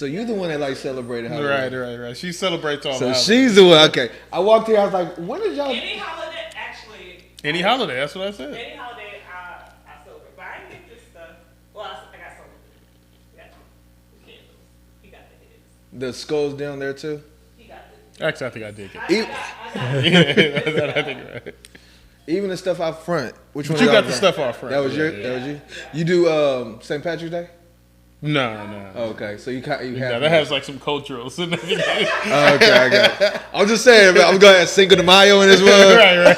So you the one that like celebrated Halloween. Right. She celebrates all. So she's the one. Okay, I walked here. I was like, when did y'all? Any holiday, actually. Any holiday. That's what I said. Any holiday, I celebrate. But I didn't get this stuff. Well, I got some. Yeah, candles. He got the heads. The skulls down there too. He got the. Actually, I think I did get I I think right. Even the stuff out front. Which But one? you y'all got the got? stuff off front. That was your. That was you. You do St. Patrick's Day. No. Oh, okay, so you have. That has like some cultural significance. Okay, I got it. I'm just saying, man, I'm going to have Cinco de Mayo in as well. right.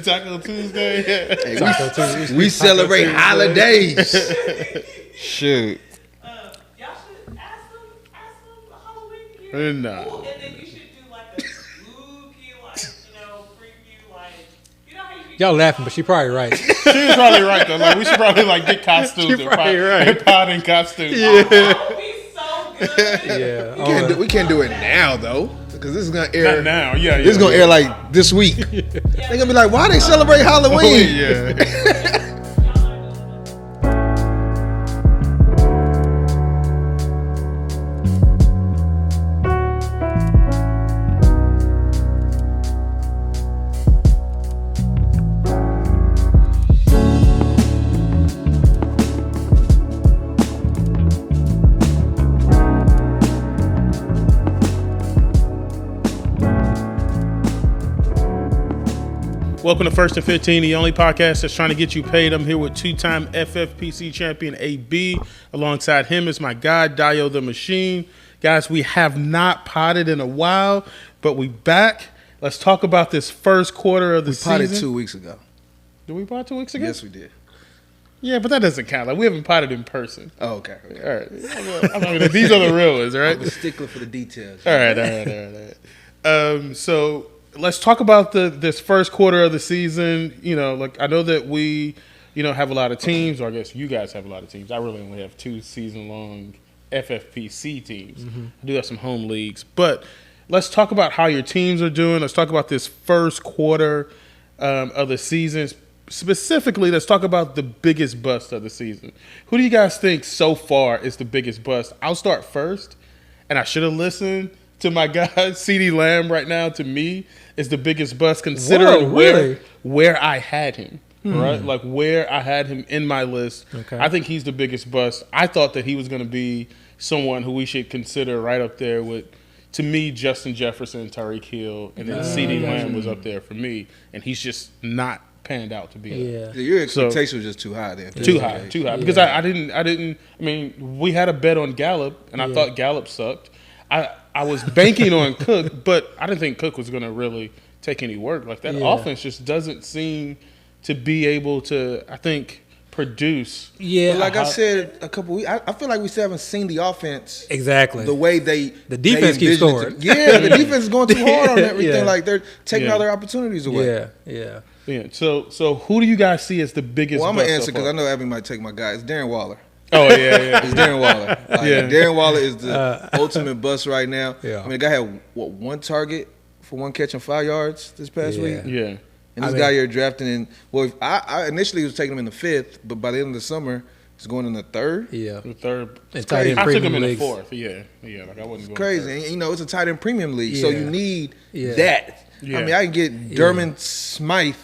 Taco Tuesday. Hey, Taco Tuesday. we celebrate holidays. Shoot. y'all should ask them Halloween gear. No. And then you should do like a spooky, preview, how you Y'all laughing, but she probably right. She was probably right though. Like we should probably like get costumes and pot in costumes. That would be so good. Yeah. We can't do it now though, because this is gonna air. Not now. Yeah. This is gonna air like this week. They're gonna be like, why they celebrate Halloween? Yeah. Welcome to First and 15, the only podcast that's trying to get you paid. I'm here with two-time FFPC champion AB. Alongside him is my guy, Dio the Machine. Guys, we have not potted in a while, but we back. Let's talk about this first quarter of the season. We potted 2 weeks ago. Did we pot 2 weeks ago? Yes, we did. Yeah, but that doesn't count. Like we haven't potted in person. Oh, okay. All right. I mean, these are the real ones, right? I'm a stickler for the details. All right. So let's talk about this first quarter of the season. Like I know that we, have a lot of teams, or I guess you guys have a lot of teams. I really only have 2 season-long FFPC teams. Mm-hmm. I do have some home leagues. But let's talk about how your teams are doing. Let's talk about this first quarter of the season. Specifically, let's talk about the biggest bust of the season. Who do you guys think so far is the biggest bust? I'll start first, and I should have listened to my guy, CeeDee Lamb right now, to me, is the biggest bust considering where I had him, right? Like where I had him in my list. Okay. I think he's the biggest bust. I thought that he was going to be someone who we should consider right up there with, to me, Justin Jefferson, Tyreek Hill, and then CeeDee Lamb was up there for me, and he's just not panned out to be there. Your expectation was just too high then. Too high. Because I mean, we had a bet on Gallup, and I thought Gallup sucked. I was banking on Cook, but I didn't think Cook was going to really take any work. Like that offense just doesn't seem to be able to, I think, produce. Yeah, but like I said a couple weeks, I feel like we still haven't seen the offense exactly the way the defense keeps scoring. Yeah, the defense is going too hard on everything. Yeah. Like they're taking all their opportunities away. Yeah. So who do you guys see as the biggest? Well, I'm gonna answer because I know Abby might take my guy. It's Darren Waller. Oh yeah. It's Darren Waller. Darren Waller is the ultimate bust right now. Yeah. I mean, the guy had one target for 1 catch and 5 yards this past week. Yeah. And this guy you're drafting in. Well, I initially was taking him in the 5th, but by the end of the summer, he's going in the 3rd. Yeah, the 3rd. It's tight end. I took him in the 4th. Yeah. Like I wasn't going crazy. And, it's a tight end premium league, so you need that. Yeah. I mean, I can get Dermon Smythe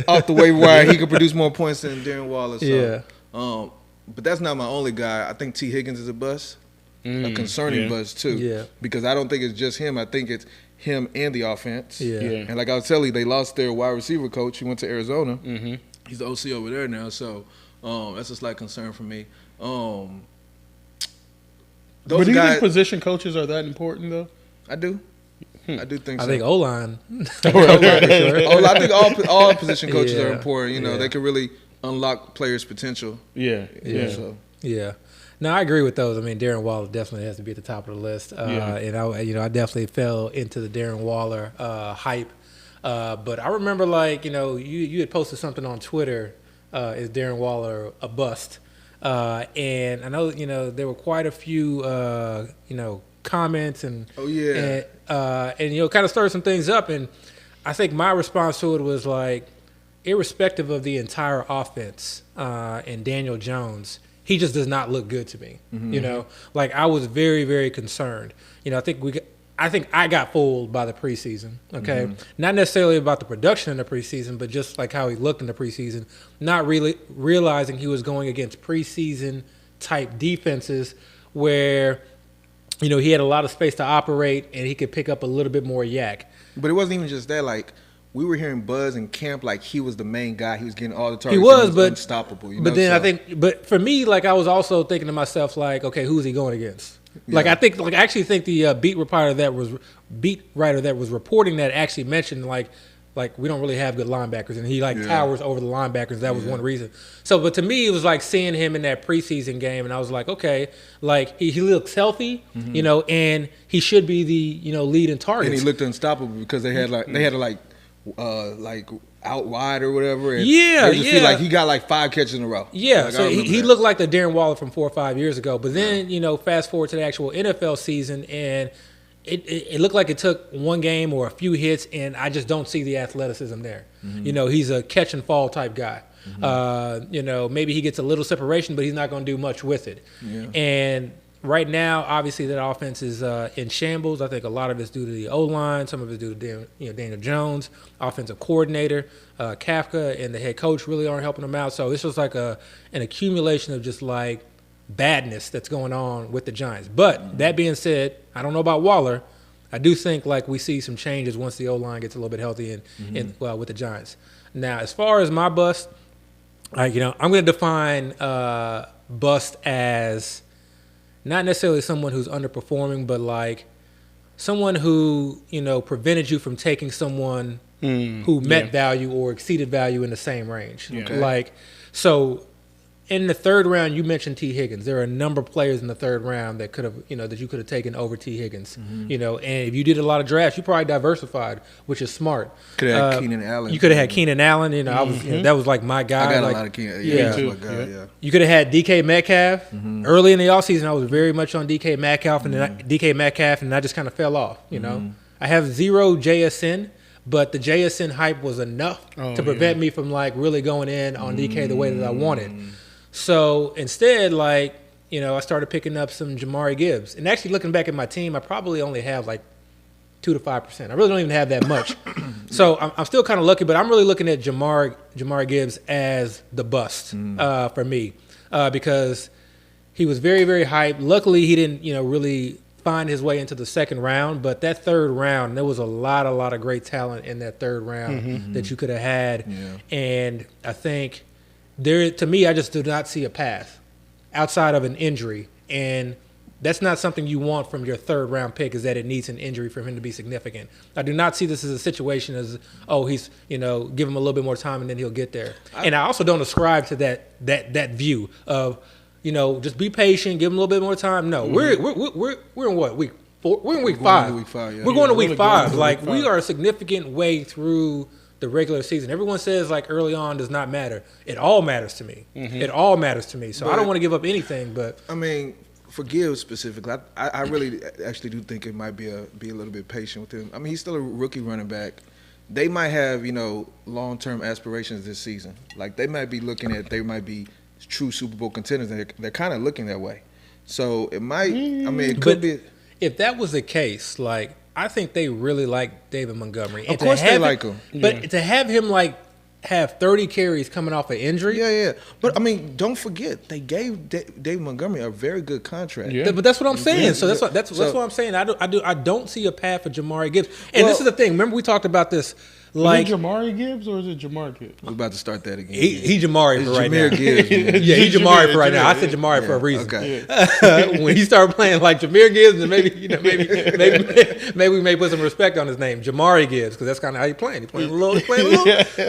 off the waiver wire. He could produce more points than Darren Waller. So, but that's not my only guy. I think T. Higgins is a bust, a concerning bust too. Yeah. Because I don't think it's just him. I think it's him and the offense. Yeah. And like I was telling you, they lost their wide receiver coach. He went to Arizona. Mm-hmm. He's the OC over there now. So that's a slight concern for me. But do you think position coaches are that important though? I do. I do think so. I think O-line. I think all position coaches are important. They can really unlock players' potential. Yeah. No, I agree with those. I mean, Darren Waller definitely has to be at the top of the list. And I definitely fell into the Darren Waller hype. But I remember, you had posted something on Twitter. Is Darren Waller a bust? And I know, there were quite a few, comments and kind of stirred some things up. And I think my response to it was like, irrespective of the entire offense and Daniel Jones, he just does not look good to me. You know, like I was very, very concerned. You know, I think I got fooled by the preseason. Okay, not necessarily about the production in the preseason, but just like how he looked in the preseason. Not really realizing he was going against preseason type defenses where, you know, he had a lot of space to operate and he could pick up a little bit more yak. But it wasn't even just that. Like, we were hearing buzz in camp like he was the main guy. He was getting all the targets. He was, but unstoppable. You know? But then I think, but for me, like I was also thinking to myself, like, okay, who's he going against? Yeah. Like I actually think the beat writer that was reporting that actually mentioned like we don't really have good linebackers, and he towers over the linebackers. That was one reason. So, but to me, it was like seeing him in that preseason game, and I was like, okay, like he looks healthy, you know, and he should be the lead in targets. And he looked unstoppable because they had out wide or whatever. And feel like he got like 5 catches in a row. Yeah, like, so he looked like the Darren Waller from 4 or 5 years ago. But then fast forward to the actual NFL season, and it looked like it took one game or a few hits, and I just don't see the athleticism there. You know, he's a catch and fall type guy. Maybe he gets a little separation, but he's not going to do much with it. Yeah. And right now, obviously, that offense is in shambles. I think a lot of it's due to the O-line. Some of it's due to Daniel Jones, offensive coordinator, Kafka, and the head coach really aren't helping them out. So it's just like an accumulation of just like badness that's going on with the Giants. But that being said, I don't know about Waller. I do think like we see some changes once the O-line gets a little bit healthy and with the Giants. Now, as far as my bust, I'm going to define bust as not necessarily someone who's underperforming, but like someone who, prevented you from taking someone who met value or exceeded value in the same range. Okay. Like, so in the third round, you mentioned T. Higgins. There are a number of players in the third round that could have, that you could have taken over T. Higgins. And if you did a lot of drafts, you probably diversified, which is smart. Could have had Keenan Allen. You could have had Keenan Allen. I was that was like my guy. I got a lot of Keenan. Yeah, my guy. Yeah. You could have had DK Metcalf. Early in the offseason, I was very much on DK Metcalf, and then I just kind of fell off. I have 0 JSN. But the JSN hype was enough to prevent me from like really going in on DK the way that I wanted. So instead, I started picking up some Jamari Gibbs. And actually looking back at my team, I probably only have like 2 to 5%. I really don't even have that much. So I'm still kind of lucky, but I'm really looking at Jamari Gibbs as the bust for me because he was very, very hyped. Luckily, he didn't, really find his way into the second round, but that third round, there was a lot of great talent in that third round that you could have had. Yeah. And I think to me, I just do not see a path outside of an injury. And that's not something you want from your third round pick, is that it needs an injury for him to be significant. I do not see this as a situation as, he's, give him a little bit more time and then he'll get there. And I also don't ascribe to that view of, just be patient, give him a little bit more time. No, we're in what, week 4? We're in week 5. We're going to week 5. Like, we are a significant way through the regular season. Everyone says like early on does not matter. It all matters to me. It all matters to me. So I don't want to give up anything. But I mean, for Gibbs specifically, I really actually do think it might be a little bit patient with him. I mean, he's still a rookie running back. They might have long-term aspirations this season. Like they might be true Super Bowl contenders, and they're kind of looking that way. So it might. I mean, it could be. If that was the case, like I think they really like David Montgomery. Of course they like him. But to have him have 30 carries coming off an injury. Yeah. But I mean, don't forget they gave David Montgomery a very good contract. Yeah. But that's what I'm saying. So that's what I'm saying. I don't see a path for Jamari Gibbs. And this is the thing. Remember we talked about this. Like, is it Jamari Gibbs or is it Jamar Gibbs? We're about to start that again. He Jamari for right now. Gibbs, yeah, he Jamari for right now. I said Jamari for a reason. Okay. When he started playing like Jameer Gibbs, then maybe we may put some respect on his name, Jamari Gibbs, because that's kind of how he's playing. He's playing a little.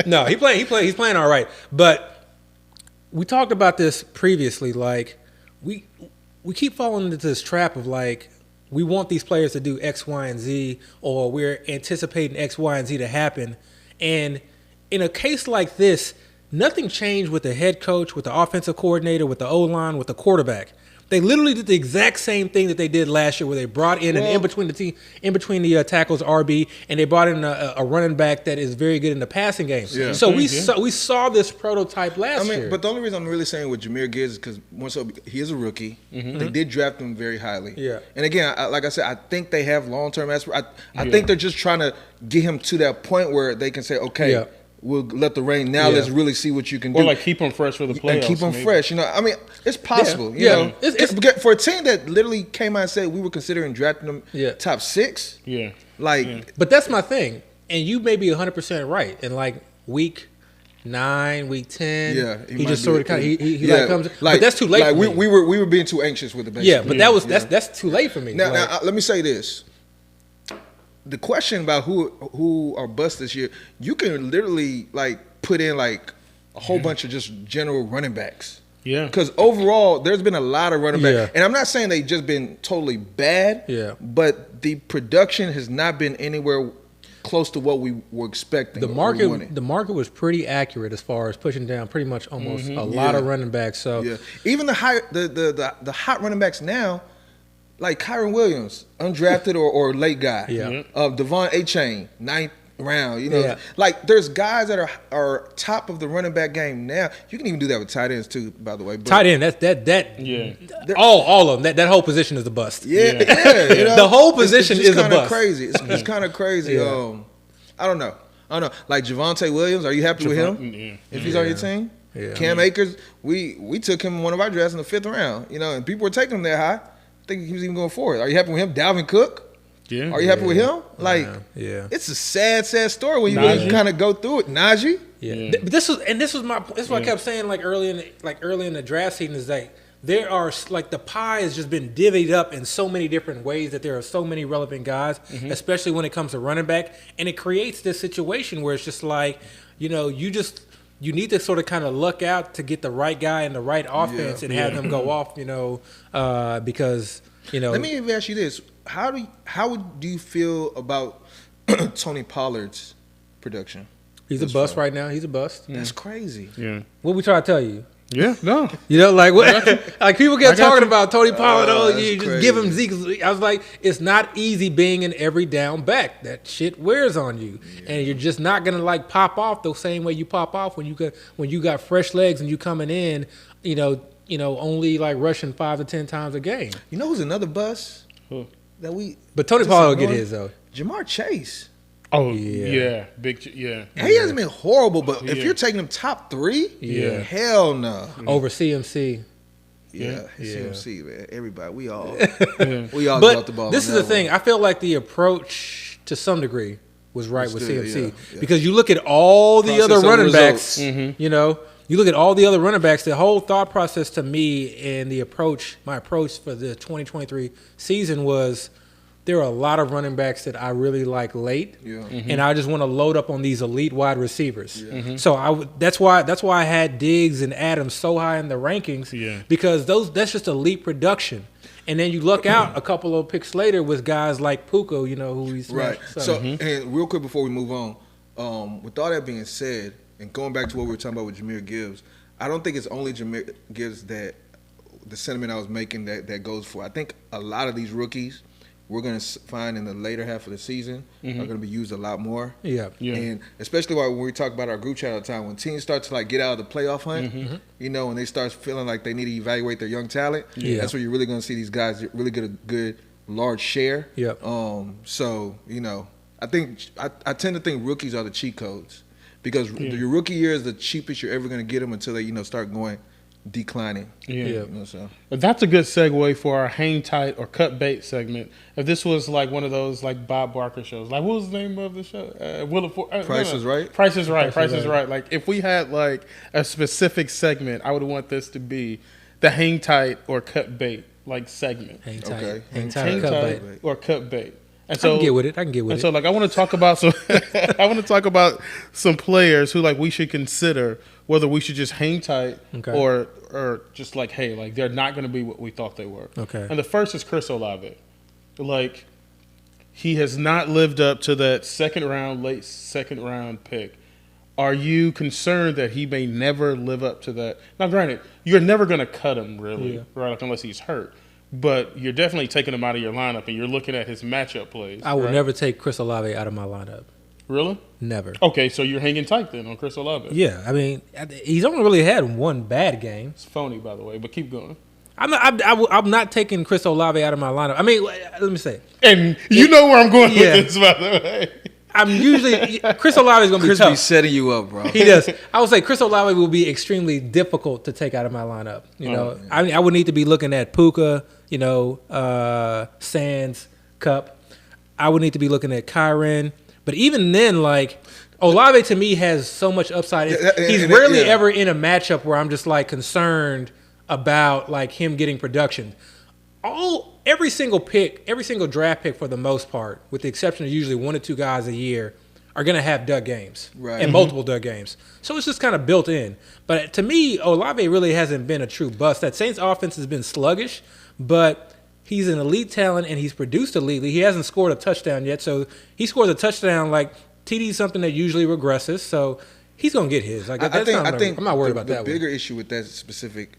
No, he's playing all right. But we talked about this previously. Like we keep falling into this trap of like, we want these players to do X, Y, and Z, or we're anticipating X, Y, and Z to happen. And in a case like this, nothing changed with the head coach, with the offensive coordinator, with the O-line, with the quarterback. They literally did the exact same thing that they did last year, where they brought in in between the tackles RB, and they brought in a running back that is very good in the passing game. Yeah. So we saw this prototype last year. But the only reason I'm really saying with Jahmyr Gibbs is because he is a rookie. They did draft him very highly. Yeah. And again, like I said, I think they have long-term aspirations. I think they're just trying to get him to that point where they can say, okay. Yeah. We'll let the rain now. Let's really see what you can do. Or like keep them fresh for the playoffs. And keep them fresh. You know, I mean, it's possible. You know, it's for a team that literally came out and said we were considering drafting them top 6. Yeah, But that's my thing, and you may be 100% right. In like week 9, week 10, he just sort of comes. But that's too late. Like we were being too anxious with the basic. Yeah, but that's too late for me. Now let me say this. The question about who are bust this year, you can literally like put in like a whole bunch of just general running backs. Yeah. Because overall, there's been a lot of running backs. And I'm not saying they've just been totally bad. Yeah. But the production has not been anywhere close to what we were expecting. The market was pretty accurate as far as pushing down pretty much almost a lot of running backs. So even the hot running backs now, like Kyron Williams, undrafted or late guy. Yeah. Devon Achane, 9th round. You know, like there's guys that are top of the running back game now. You can even do that with tight ends too, by the way. But tight end, all of them. That whole position is a bust. Yeah. You know, the whole position is a bust. Crazy. It's kind of crazy. I don't know. Like Javonte Williams, are you happy with him? Yeah. If he's on your team? Yeah. Cam Akers, we took him in one of our drafts in the 5th round. You know, and people were taking him that high. I think he was even going forward. Are you happy with him? Dalvin Cook? Yeah. Are you happy with him? Like, it's a sad story when you really kind of go through it. Najee? Yeah. But this was what I kept saying early in the draft season is like there are like the pie has just been divvied up in so many different ways that there are so many relevant guys, especially when it comes to running back, and it creates this situation where it's just like, you know, you need to sort of kind of luck out to get the right guy in the right offense and have them go off, you know, because, you know. Let me even ask you this. How do you feel about Tony Pollard's production? He's a bust right now. He's a bust. That's crazy. Yeah. What we try to tell you? Yeah, no. You know, like what? Like people get talking about Tony Pollard. You just give him Zeke. I was like, it's not easy being an every down back. That shit wears on you, and you're just not gonna like pop off the same way you pop off when you got fresh legs and you coming in. You know, only like rushing 5 to 10 times a game. You know who's another bust But Tony Pollard will get his though. Jamar Chase. Oh big he hasn't been horrible, but if you're taking him top 3, hell no. Over CMC. CMC, man. Everybody, we all got the ball. This is the thing. I feel like the approach to some degree was right with CMC because you look at all the other running backs. You know, you look at all the other running backs. The whole thought process to me and my approach for the 2023 season was. There are a lot of running backs that I really like late, and I just want to load up on these elite wide receivers. So that's why I had Diggs and Adams so high in the rankings because that's just elite production. And then you look out a couple of picks later with guys like Puka, you know, who he's right. So and real quick before we move on, with all that being said, and going back to what we were talking about with Jahmyr Gibbs, I don't think it's only Jahmyr Gibbs that the sentiment I was making that goes for. I think a lot of these rookies. We're going to find in the later half of the season are going to be used a lot more. Yeah. And especially when we talk about our group chat all the time, when teams start to like get out of the playoff hunt, you know, and they start feeling like they need to evaluate their young talent, that's where you're really going to see these guys really get a good large share. So, you know, I tend to think rookies are the cheat codes because your rookie year is the cheapest you're ever going to get them until they, you know, start going declining. You know, so. But that's a good segue for our hang tight or cut bait segment. If this was like one of those like Bob Barker shows, like what was the name of the show? Price is Right. Price is Right. Like if we had like a specific segment, I would want this to be the hang tight or cut bait like segment. Hang tight. Okay. Hang tight or cut bait. And so I can get with it. And so like I want to talk about some players who like we should consider whether we should just hang tight or just like, hey, like they're not going to be what we thought they were. Okay. And the first is Chris Olave. Like he has not lived up to that late second round pick. Are you concerned that he may never live up to that? Now, granted, you're never going to cut him, really, right? Like, unless he's hurt. But you're definitely taking him out of your lineup, and you're looking at his matchup plays. I would never take Chris Olave out of my lineup. Really? Never. Okay, so you're hanging tight then on Chris Olave. Yeah, I mean, he's only really had one bad game. It's phony, by the way, but keep going. I'm not taking Chris Olave out of my lineup. I mean, let me say. And you know where I'm going with this, by the way. I'm usually Chris Olave is going to be tough. Chris be setting you up, bro. He does. I would say Chris Olave will be extremely difficult to take out of my lineup. You know, I would need to be looking at Puka, Sands, Cup. I would need to be looking at Kyren. But even then, like, Olave to me has so much upside. He's rarely ever in a matchup where I'm just like concerned about like him getting production. Every single draft pick for the most part, with the exception of usually 1 or 2 guys a year, are going to have dud games and multiple dud games. So it's just kind of built in. But to me, Olave really hasn't been a true bust. That Saints offense has been sluggish, but he's an elite talent and he's produced elitely. He hasn't scored a touchdown yet, so he scores a touchdown. Like TD is something that usually regresses, so he's gonna get his. Like, I think I'm not worried about that. The bigger issue with that specific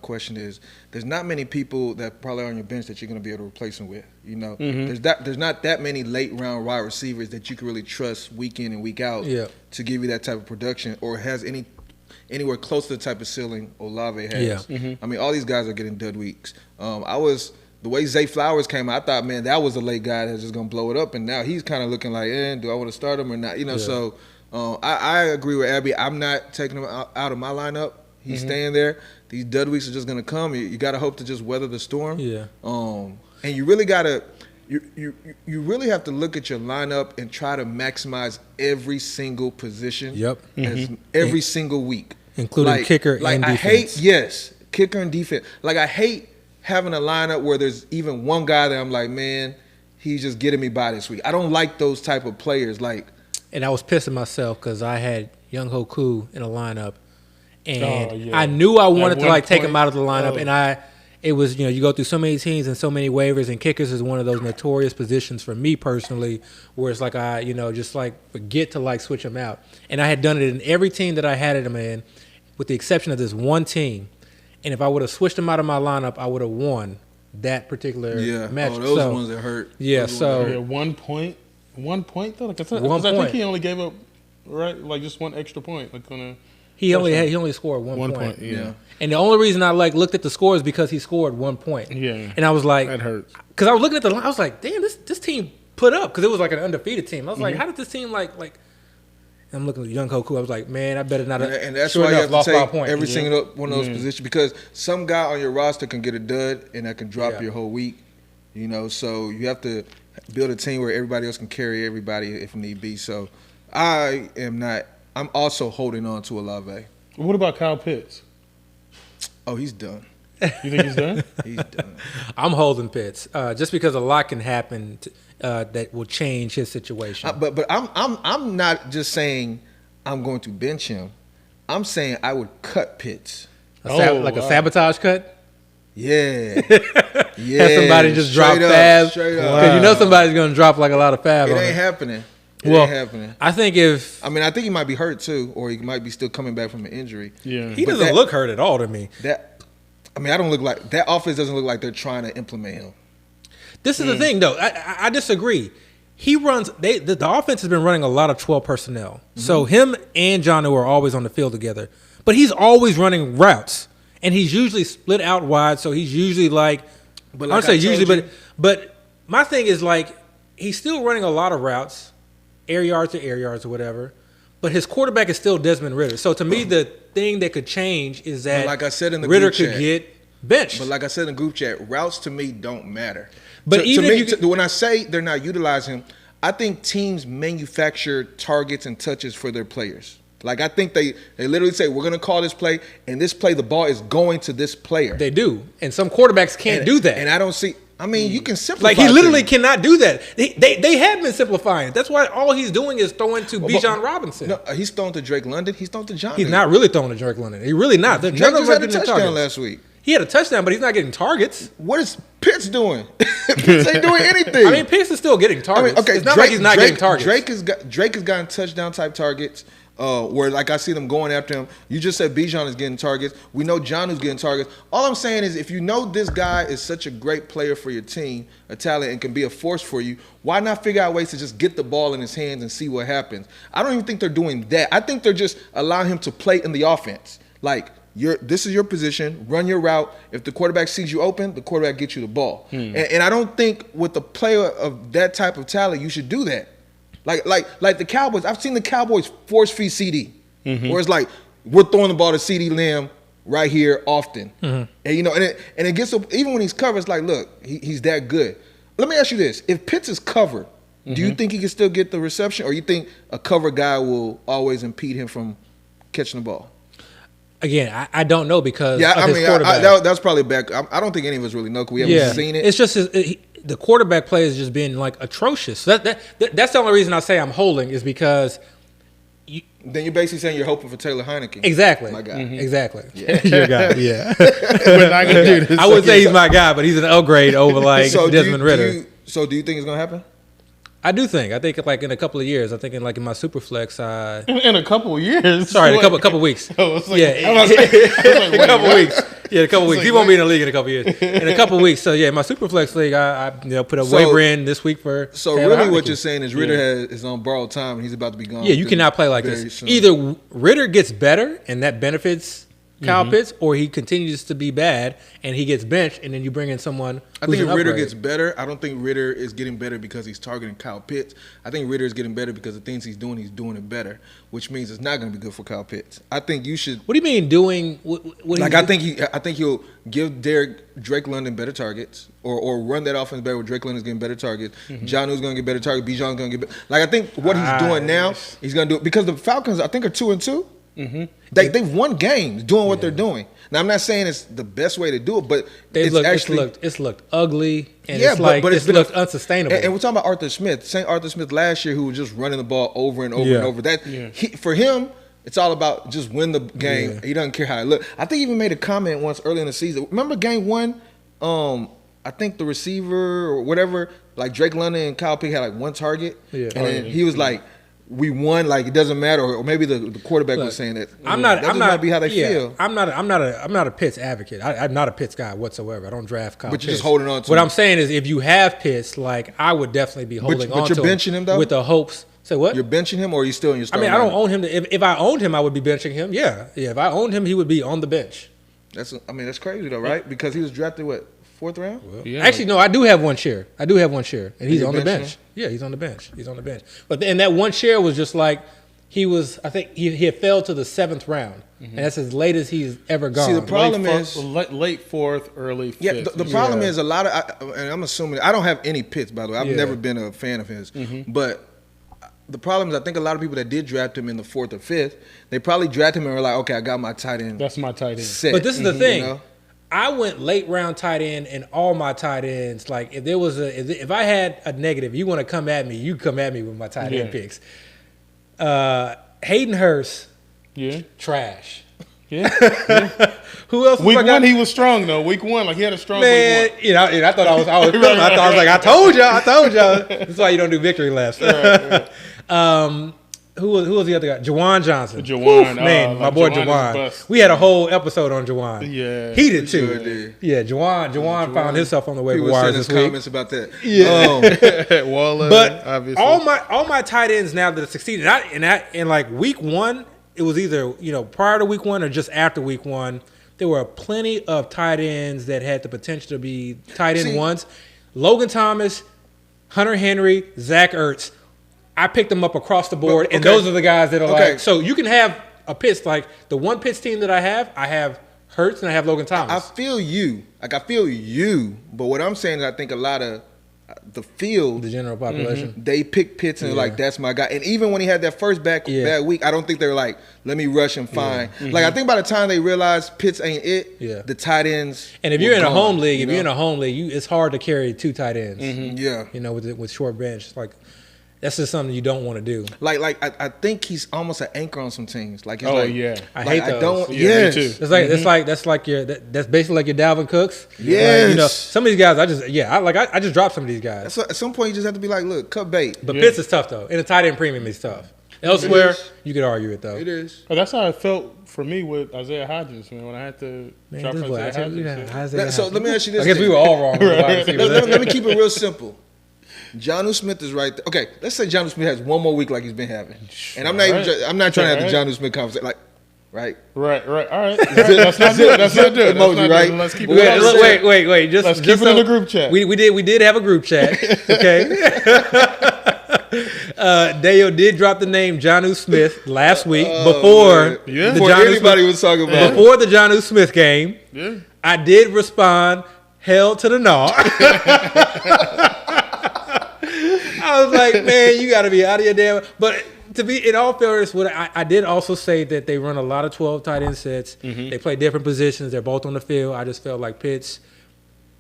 question is there's not many people that probably are on your bench that you're gonna be able to replace him with. You know, there's not that many late round wide receivers that you can really trust week in and week out to give you that type of production or has anywhere close to the type of ceiling Olave has. I mean, all these guys are getting dud weeks. The way Zay Flowers came out, I thought, man, that was a late guy that's just going to blow it up. And now he's kind of looking like, do I want to start him or not? So I agree with Abby. I'm not taking him out of my lineup. He's staying there. These dud weeks are just going to come. You got to hope to just weather the storm. Yeah. And you really got to you really have to look at your lineup and try to maximize every single position. Every single week. Including kicker and defense. Kicker and defense. Like, I hate having a lineup where there's even one guy that I'm like, man, he's just getting me by this week. I don't like those type of players. And I was pissing myself because I had Young Hoku in a lineup, and I knew I wanted to take him out of the lineup, and it was you go through so many teams and so many waivers, and kickers is one of those notorious positions for me personally, where it's like I just forget to switch him out, and I had done it in every team that I had him in, with the exception of this one team. And if I would have switched him out of my lineup, I would have won that particular match. Those ones that hurt. Yeah, so 1 point. 1 point though. I think he only gave up just one extra point. He only scored 1 point. Yeah. And the only reason I looked at the score is because he scored 1 point. Yeah. And I was like, that hurts. Because I was looking at the line, I was like, damn, this team put up, because it was like an undefeated team. I was like, how did this team I'm looking at Young Hoku. I was like, man, I better not have. And that's why you have to take every single one of those positions, because some guy on your roster can get a dud and that can drop your whole week. So you have to build a team where everybody else can carry everybody if need be. So I'm also holding on to Olave. What about Kyle Pitts? Oh, he's done. You think he's done? He's done. I'm holding Pitts just because a lot can happen that will change his situation. But I'm not just saying I'm going to bench him. I'm saying I would cut Pitts. A sabotage cut? Yeah. Have somebody just drop fab. Because somebody's going to drop a lot of fab. It ain't happening. It ain't happening. I think I think he might be hurt too, or he might be still coming back from an injury. Yeah. He doesn't look hurt at all to me. I don't look like that offense doesn't look like they're trying to implement him. This is the thing, though. I disagree. He runs. The offense has been running a lot of 12 personnel. So him and Jonnu are always on the field together. But he's always running routes, and he's usually split out wide. So he's usually but my thing is he's still running a lot of routes, air yards to air yards or whatever. But his quarterback is still Desmond Ridder. So to me, the thing that could change is that like I said in the Ridder group chat, could get benched. But like I said in the group chat, routes to me don't matter. But when I say they're not utilizing him, I think teams manufacture targets and touches for their players. I think they literally say, we're going to call this play, and this play, the ball is going to this player. They do. And some quarterbacks can't do that. And I don't see – you can simplify he literally cannot do that. They have been simplifying it. That's why all he's doing is throwing to Bijan Robinson. No, he's throwing to Drake London. He's throwing to John. He's not really throwing to Drake London. He's really not. Drake just had a touchdown last week. He had a touchdown, but he's not getting targets. What is Pitts doing? Pitts ain't doing anything. Pitts is still getting targets. It's not like he's not getting targets. Drake has gotten touchdown type targets. Where like I see them going after him. You just said Bijan is getting targets. We know Jonu's getting targets. All I'm saying is if you know this guy is such a great player for your team, a talent, and can be a force for you, why not figure out ways to just get the ball in his hands and see what happens? I don't even think they're doing that. I think they're just allowing him to play in the offense. Like, this is your position, run your route. If the quarterback sees you open, the quarterback gets you the ball. And I don't think with a player of that type of talent, you should do that. Like the Cowboys, I've seen the Cowboys force feed CD, where it's like we're throwing the ball to CD Lamb right here often, and you know, and it gets up, even when he's covered. It's like, look, he's that good. Let me ask you this: if Pitts is covered, do you think he can still get the reception, or you think a cover guy will always impede him from catching the ball? Again, I don't know because that's probably back. I don't think any of us really know because we haven't seen it. It's just the quarterback play has just been like atrocious. That's the only reason I say I'm holding is because. Then you're basically saying you're hoping for Taylor Heineke. Exactly. My guy. Exactly. Yeah. Your guy. Yeah. We're not gonna do this. I would say he's my guy, but he's an upgrade over like Desmond Ridder. So do you think it's gonna happen? I do think. I think like in a couple of years. I think in my superflex. In a couple of years. Sorry, in a couple of weeks. I was like, in a couple of weeks. Yeah, a couple of weeks. He won't be in the league in a couple of years. In a couple of weeks. So yeah, my superflex league, I put a waiver in this week for. So Taylor really, what you're saying is Ridder is on borrowed time and he's about to be gone. Yeah, you cannot play like this. Soon. Either Ridder gets better and that benefits Kyle Pitts, or he continues to be bad and he gets benched, and then you bring in someone. I think if Ridder gets better, I don't think Ridder is getting better because he's targeting Kyle Pitts. I think Ridder is getting better because the things he's doing it better, which means it's not going to be good for Kyle Pitts. I think you should. What do you mean doing? I think he'll give Drake London better targets, or run that offense better. Where Drake London's getting better targets. Jonu's going to get better targets. Bijan's going to get better. Like I think what he's doing now, he's going to do it because the Falcons I think are 2-2. They've won games doing what they're doing. Now I'm not saying it's the best way to do it, but it's looked ugly and it's looked unsustainable. And we're talking about Arthur Smith, St. Arthur Smith last year, who was just running the ball over and over and over. For him, it's all about just win the game. He doesn't care how it looks. I think he even made a comment once early in the season. Remember game 1? I think the receiver or whatever, like Drake London and Kyle Pitt had like one target, and then he was like, we won, like it doesn't matter, or maybe the quarterback was saying that. I'm not. Might be how they feel. I'm not a Pitts advocate. I'm not a Pitts guy whatsoever. I don't draft Kyle. But you're just holding on to. What I'm saying is, if you have Pitts, like I would definitely be holding on to. But you're benching him though. With the hopes. Say what? You're benching him, or are you still in your starting? I don't own him. If I owned him, I would be benching him. Yeah. If I owned him, he would be on the bench. That's crazy though, right? Because he was drafted 4th round? Well, actually, no, I do have one share, and he's on the bench. Yeah, he's on the bench. But and that one share was just like he was. I think he had fell to the 7th round, and that's as late as he's ever gone. See, the problem is late 4th, early 5th. Yeah, the problem is a lot of, and I'm assuming I don't have any Pitts, by the way. I've never been a fan of his, but. The problem is I think a lot of people that did draft him in the 4th or 5th, they probably drafted him and were like, okay, I got my tight end. That's my tight end. Set. But this is the thing. You know? I went late round tight end, and all my tight ends, like if I had a negative, you want to come at me, you come at me with my tight end picks. Hayden Hurst, trash. Yeah. Who else? Week 1 he was strong though. Week 1, like he had a strong week 1. You know, I thought I was like, I told y'all. That's why you don't do victory laps. Who was the other guy? Jawan Johnson. My boy Jawan. We had a whole episode on Jawan. Yeah, he did too. Sure did. Yeah, Jawan found himself on the waiver wires this week. Comments about that. Yeah, Waller. But obviously, all my tight ends now that have succeeded, in like week 1, it was either prior to week 1 or just after week 1. There were plenty of tight ends that had the potential to be tight end ones. Logan Thomas, Hunter Henry, Zach Ertz. I picked them up across the board, and those are the guys that are like. So you can have a Pitts, like the one Pitts team that I have Hurts and I have Logan Thomas. I feel you. But what I'm saying is I think a lot of the field, the general population, they pick Pitts and like, that's my guy. And even when he had that first bad week, I don't think they were like, let me rush and find. Like I think by the time they realized Pitts ain't it, the tight ends. And if you're in a home league, it's hard to carry 2 tight ends. Yeah, with short bench, like. That's just something you don't want to do. Like I think he's almost an anchor on some teams. Like, I hate those. Me too. It's like that's basically like your Dalvin Cooks. Yes. Some of these guys, I just dropped some of these guys. At some point, you just have to be like, look, cut bait. But Pitts is tough though. In a tight end premium, he's tough. Elsewhere, you could argue it though. It is. But that's how it felt for me with Isaiah Hodgins, man. When I had to drop Isaiah Hodgins. So let me ask you this. I guess we were all wrong. Let me keep it real simple. Jonnu Smith is right there. Okay, let's say Jonnu Smith has one more week like he's been having, and I'm not trying to have the Jonnu Smith conversation. Like, right. All right. That's not good. Emoji, right? Let's keep it. Wait. Let's keep it in the group chat. We did have a group chat. Okay. Dale did drop the name Jonnu Smith last week before anybody was talking about before the Jonnu Smith game. Yeah. I did respond, hell to the gnaw. I was like, man, you got to be out of your damn. But to be in all fairness, I did also say that they run a lot of 12 tight end sets. Mm-hmm. They play different positions. They're both on the field. I just felt like Pitts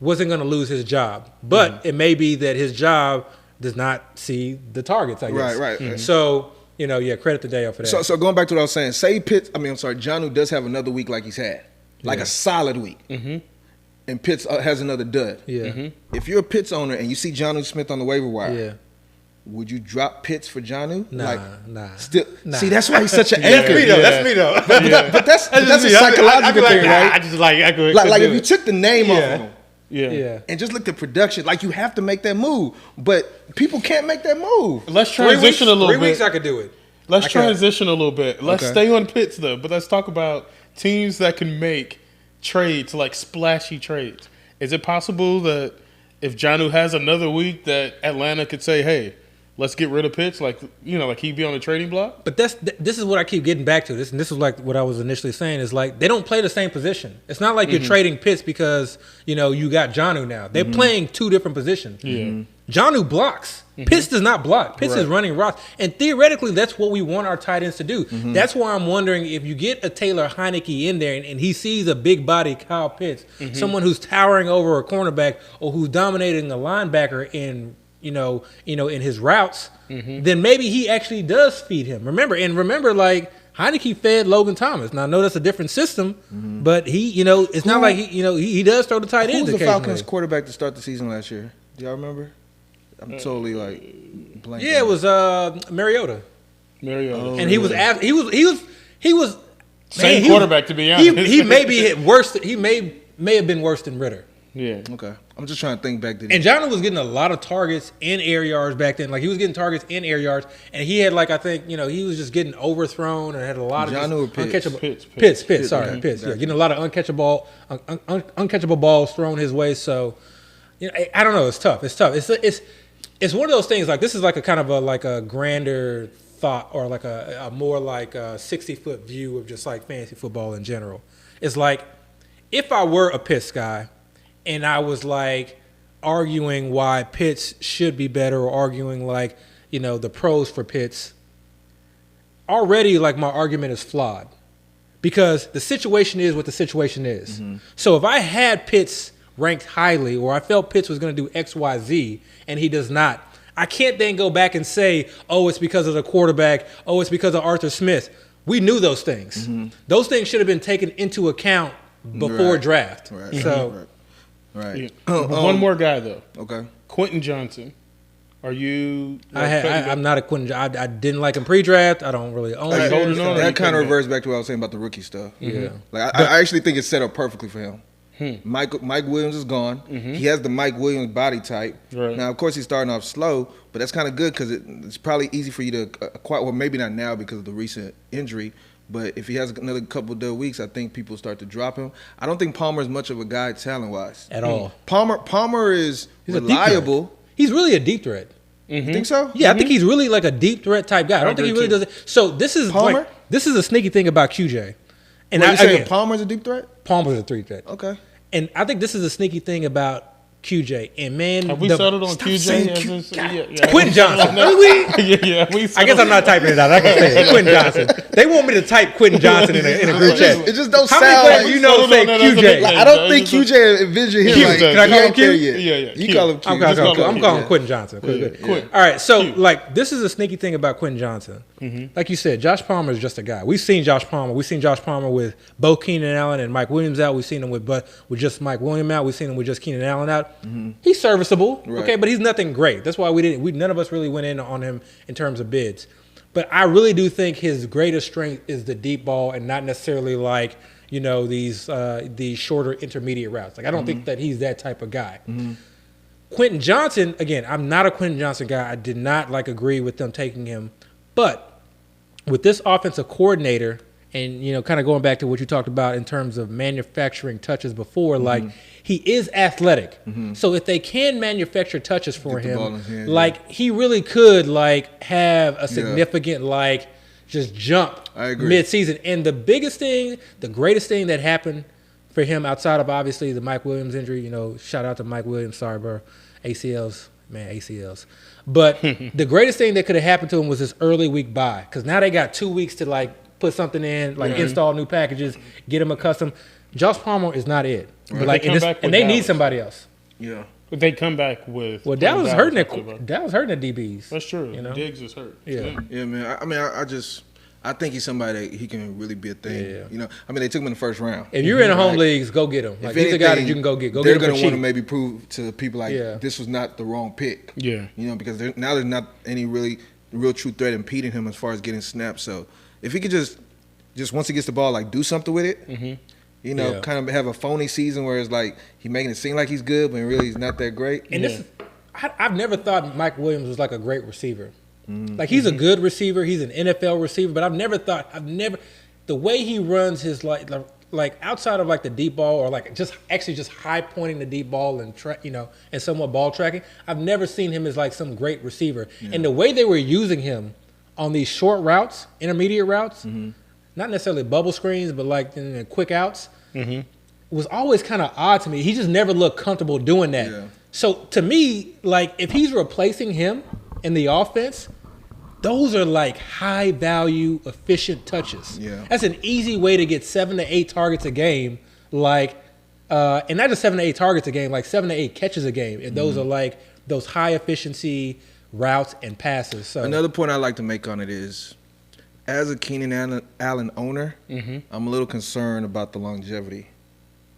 wasn't going to lose his job, but it may be that his job does not see the targets. I guess. Right. Mm-hmm. So credit to Dale for that. So going back to what I was saying, say Jonnu does have another week like he's had, like a solid week. Mm-hmm. And Pitts has another dud. Yeah. Mm-hmm. If you're a Pitts owner and you see Jonnu Smith on the waiver wire, would you drop Pitts for Jonnu? Nah. See, that's why he's such an anchor. That's me though. But that's a psychological thing, right? I just like if you took the name off of him, and just looked at production, like you have to make that move, but people can't make that move. Let's transition a little bit. 3 weeks I could do it. Let's transition a little bit. Let's stay on Pitts though, but let's talk about teams that can make trades, like splashy trades. Is it possible that if Jonnu has another week that Atlanta could say, hey, let's get rid of Pitts, like he'd be on the trading block? But this is what I keep getting back to. This is like what I was initially saying is like they don't play the same position. It's not like you're trading Pitts because you got Jonnu now. They're playing two different positions. Yeah. Jonnu blocks. Pitts does not block. Pitts is running routes. And theoretically, that's what we want our tight ends to do. That's why I'm wondering if you get a Taylor Heineke in there and he sees a big body Kyle Pitts, someone who's towering over a cornerback or who's dominating a linebacker in his routes, then maybe he actually does feed him. Remember, like Heineke fed Logan Thomas. Now I know that's a different system, but it's not like he does throw the tight ends. Who was the Falcons quarterback to start the season last year? Do y'all remember? I'm totally like blanking. Yeah, it was Mariota. And he was same quarterback to be honest. He may be worse. He may have been worse than Ritter. Yeah. Okay. I'm just trying to think back to And Jonnu was getting a lot of targets in air yards back then. Like he was getting targets in air yards, and he had he was just getting overthrown and had a lot of Jonnu or uncatchable Pitts. Pitts. Yeah, getting a lot of uncatchable balls thrown his way. So, I don't know. It's tough. It's one of those things. Like this is like a kind of a grander thought or like a more like a 60-foot view of just like fantasy football in general. It's like if I were a Pitts guy and I was like arguing why Pitts should be better or arguing like, the pros for Pitts, already like my argument is flawed because the situation is what the situation is. So if I had Pitts ranked highly or I felt Pitts was going to do X, Y, Z and he does not, I can't then go back and say, oh, it's because of the quarterback. Oh, it's because of Arthur Smith. We knew those things. Those things should have been taken into account before draft. Right. So, right. Yeah. One more guy though. Okay. Quentin Johnson. Are you? I'm not a Quentin. I didn't like him pre-draft. I don't really own him. That kind of reverts back to what I was saying about the rookie stuff. Yeah. Like I actually think it's set up perfectly for him. Mike Williams is gone. He has the Mike Williams body type. Right. Now, of course, he's starting off slow, but that's kind of good because it's probably easy for you to acquire. Well, maybe not now because of the recent injury, but if he has another couple of weeks, I think people start to drop him. I don't think Palmer is much of a guy talent-wise. At all. Palmer is reliable. He's really a deep threat. You think so? Yeah, I think he's really like a deep threat type guy. I don't think he really does it. So this is Palmer? This is a sneaky thing about QJ. And you saying Palmer's a deep threat? Palmer's a 3 threat. Okay. And I think this is a sneaky thing about QJ. And man, have we settled on QJ? Quentin Johnson. I guess I'm not typing it out. I can say it. Quentin Johnson. They want me to type Quentin Johnson in a group chat. It just don't How sound many like you know say QJ? I don't think QJ envision him like Can I call him Q? Yeah. You call him Q. I'm calling Quentin Johnson. All right, so like this is a sneaky thing about Quentin Johnson. Like you said, Josh Palmer is just a guy. We've seen Josh Palmer. We've seen Josh Palmer with both Keenan Allen and Mike Williams out. We've seen him with just Mike Williams out. We've seen him with just Keenan Allen out. He's serviceable, okay, but he's nothing great. That's why none of us really went in on him in terms of bids. But I really do think his greatest strength is the deep ball and not necessarily like, these shorter intermediate routes. Like I don't think that he's that type of guy. Quentin Johnson, again, I'm not a Quentin Johnson guy. I did not agree with them taking him. But with this offensive coordinator and, kind of going back to what you talked about in terms of manufacturing touches before, like he is athletic. So if they can manufacture touches for him, he really could have a significant just jump mid-season. And the greatest thing that happened for him outside of obviously the Mike Williams injury, shout out to Mike Williams, sorry bro, ACLs. But the greatest thing that could have happened to him was this early week bye, because now they got 2 weeks to put something in, install new packages, get him accustomed. Josh Palmer is not it, but they need somebody else. Yeah, but they come back with Dallas hurting the DBs. That's true. Diggs is hurt. Yeah, man. I think he's somebody that he can really be a thing. Yeah. They took him in the first round. If you're in the home leagues, go get him. He's a guy that you can go get. They're going to want to maybe prove to people this was not the wrong pick. Yeah. Because now there's not any real true threat impeding him as far as getting snaps. So if he could just once he gets the ball, do something with it. Kind of have a phony season where it's he's making it seem like he's good, but really he's not that great. And I've never thought Mike Williams was a great receiver. He's a good receiver. He's an NFL receiver, but I've never the way he runs his outside of the deep ball or just high pointing the deep ball and and somewhat ball tracking. I've never seen him as some great receiver. And the way they were using him on these short routes, intermediate routes, not necessarily bubble screens, but in quick outs, was always kind of odd to me. He just never looked comfortable doing that. Yeah. So to me, if he's replacing him in the offense, those are high value, efficient touches. Yeah. That's an easy way to get 7 to 8 targets a game, and not just 7 to 8 targets a game, 7 to 8 catches a game. And those are those high efficiency routes and passes. So another point I like to make on it is, as a Keenan Allen owner, I'm a little concerned about the longevity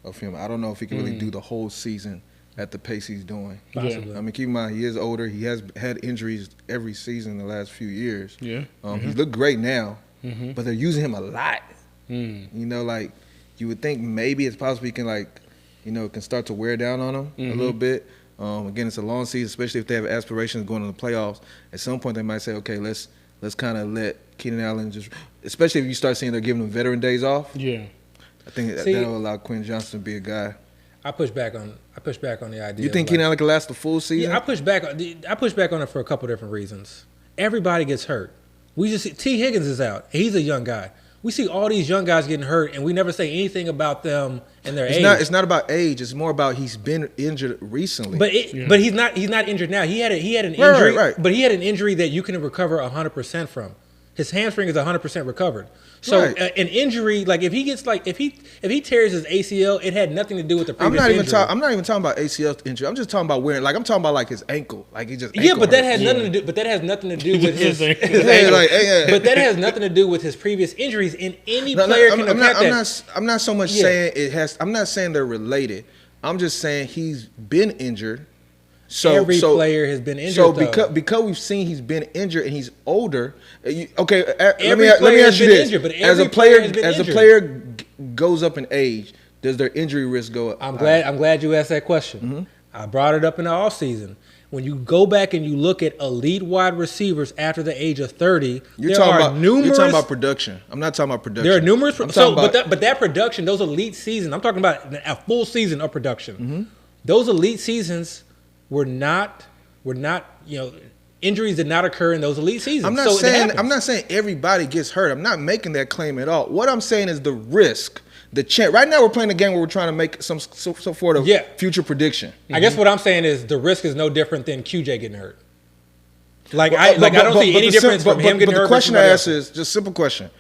of him. I don't know if he can really do the whole season at the pace he's doing. Possibly. Keep in mind, he is older. He has had injuries every season in the last few years. Yeah. He looked great now, but they're using him a lot. You would think maybe it's possible he can can start to wear down on him a little bit. Again, it's a long season, especially if they have aspirations going to the playoffs. At some point, they might say, okay, let's kind of let Keenan Allen especially if you start seeing they're giving him veteran days off. Yeah. I think that'll allow Quentin Johnson to be a guy. I push back on the idea. You think Keenan Allen can last the full season? Yeah, I push back on it for a couple different reasons. Everybody gets hurt. We just see T. Higgins is out. He's a young guy. We see all these young guys getting hurt, and we never say anything about them and their age. It's not about age. It's more about he's been injured recently. But he's not injured now. He had an injury. Right. But he had an injury that you can recover 100% from. His hamstring is 100% recovered. So an injury, if he gets if he tears his ACL, it had nothing to do with the previous injury. I'm not even talking about ACL injury. I'm just talking about wearing. I'm talking about his ankle. He just but that has nothing to do. But that has nothing to do with his ankle. But that has nothing to do with his previous injuries. And any player can affect that. I'm not so much saying it has. I'm not saying they're related. I'm just saying he's been injured. So every player has been injured. So because we've seen he's been injured and he's older. Let me ask you this: as a player goes up in age, does their injury risk go up? I'm glad you asked that question. I brought it up in the offseason. When you go back and you look at elite wide receivers after the age of 30, you're talking about production. I'm not talking about production. There are numerous. But that production, those elite seasons, I'm talking about a full season of production. Those elite seasons were not injuries did not occur in those elite seasons. I'm not saying everybody gets hurt. I'm not making that claim at all. What I'm saying is the risk, the chance. Right now we're playing a game where we're trying to make some sort of future prediction. I guess what I'm saying is the risk is no different than QJ getting hurt. I don't see any difference from him getting hurt. But the question I ask is just a simple question.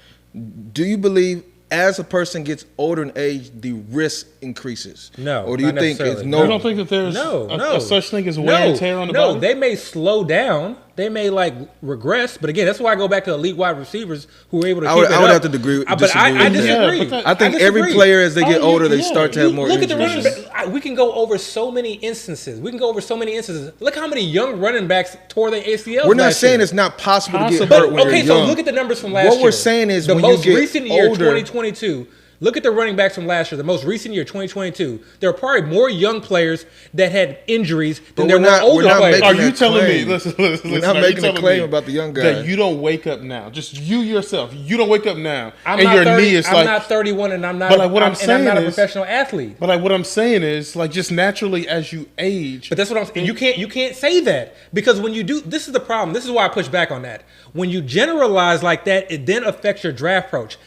Do you believe as a person gets older in age, the risk increases? No. Or do you think it's no? You don't think that there's a such thing as wear and tear on the body? No, they may slow down. they may like regress, but again, that's why I go back to elite wide receivers who are able to. I would have to disagree. But I disagree. Yeah, I think every player as they get older, they start to have more injuries. Look at the running back. We can go over so many instances. Look how many young running backs tore their ACLs. We're not saying it's not possible to get hurt when you're young. Okay, so look at the numbers from last year. What we're saying is the when most you get recent year, older, 2022. Look at the running backs from last year, the most recent year, 2022. There are probably more young players that had injuries than there were older players. Are you telling me? Listen, we're not making a claim about the young guys. That you don't wake up now. Just you yourself. You don't wake up now. I'm not 31 and I'm not. But like what I'm saying I'm not a is, professional athlete. But like what I'm saying is, like just naturally as you age. But that's what I'm saying. You can't say that because when you do, this is the problem. This is why I push back on that. When you generalize like that, it then affects your draft approach.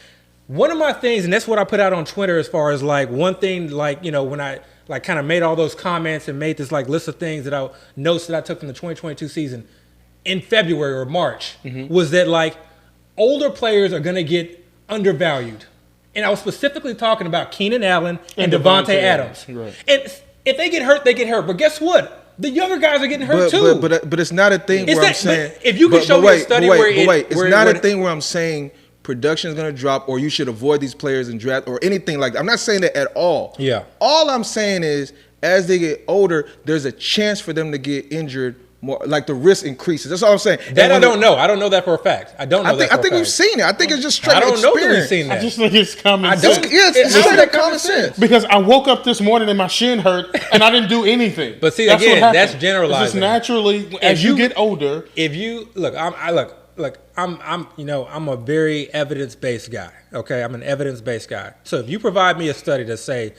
One of my things, and that's what I put out on Twitter as far as like one thing, like, you know, when I like kind of made all those comments and made this like list of things notes that I took from the 2022 season in February or March was that like older players are going to get undervalued. And I was specifically talking about Keenan Allen and Devontae Adams. Right. And if they get hurt, they get hurt. But guess what? The younger guys are getting hurt too. But it's not a thing where I'm saying. If you can show me a study where it's not a thing where I'm saying production is going to drop or you should avoid these players in draft or anything like that. I'm not saying that at all. Yeah. All I'm saying is as they get older, there's a chance for them to get injured more, like the risk increases. That's all I'm saying. That I don't know. I don't know that for a fact. I don't know that for a fact. I think we've seen it. I think it's just straight experience. I don't know that we've seen that. I just think it's common sense. It's straight common sense. Because I woke up this morning and my shin hurt and I didn't do anything. But see, again, that's generalizing. It's just naturally, as you get older. If you, look, I'm a very evidence-based guy, okay? I'm an evidence-based guy. So if you provide me a study to say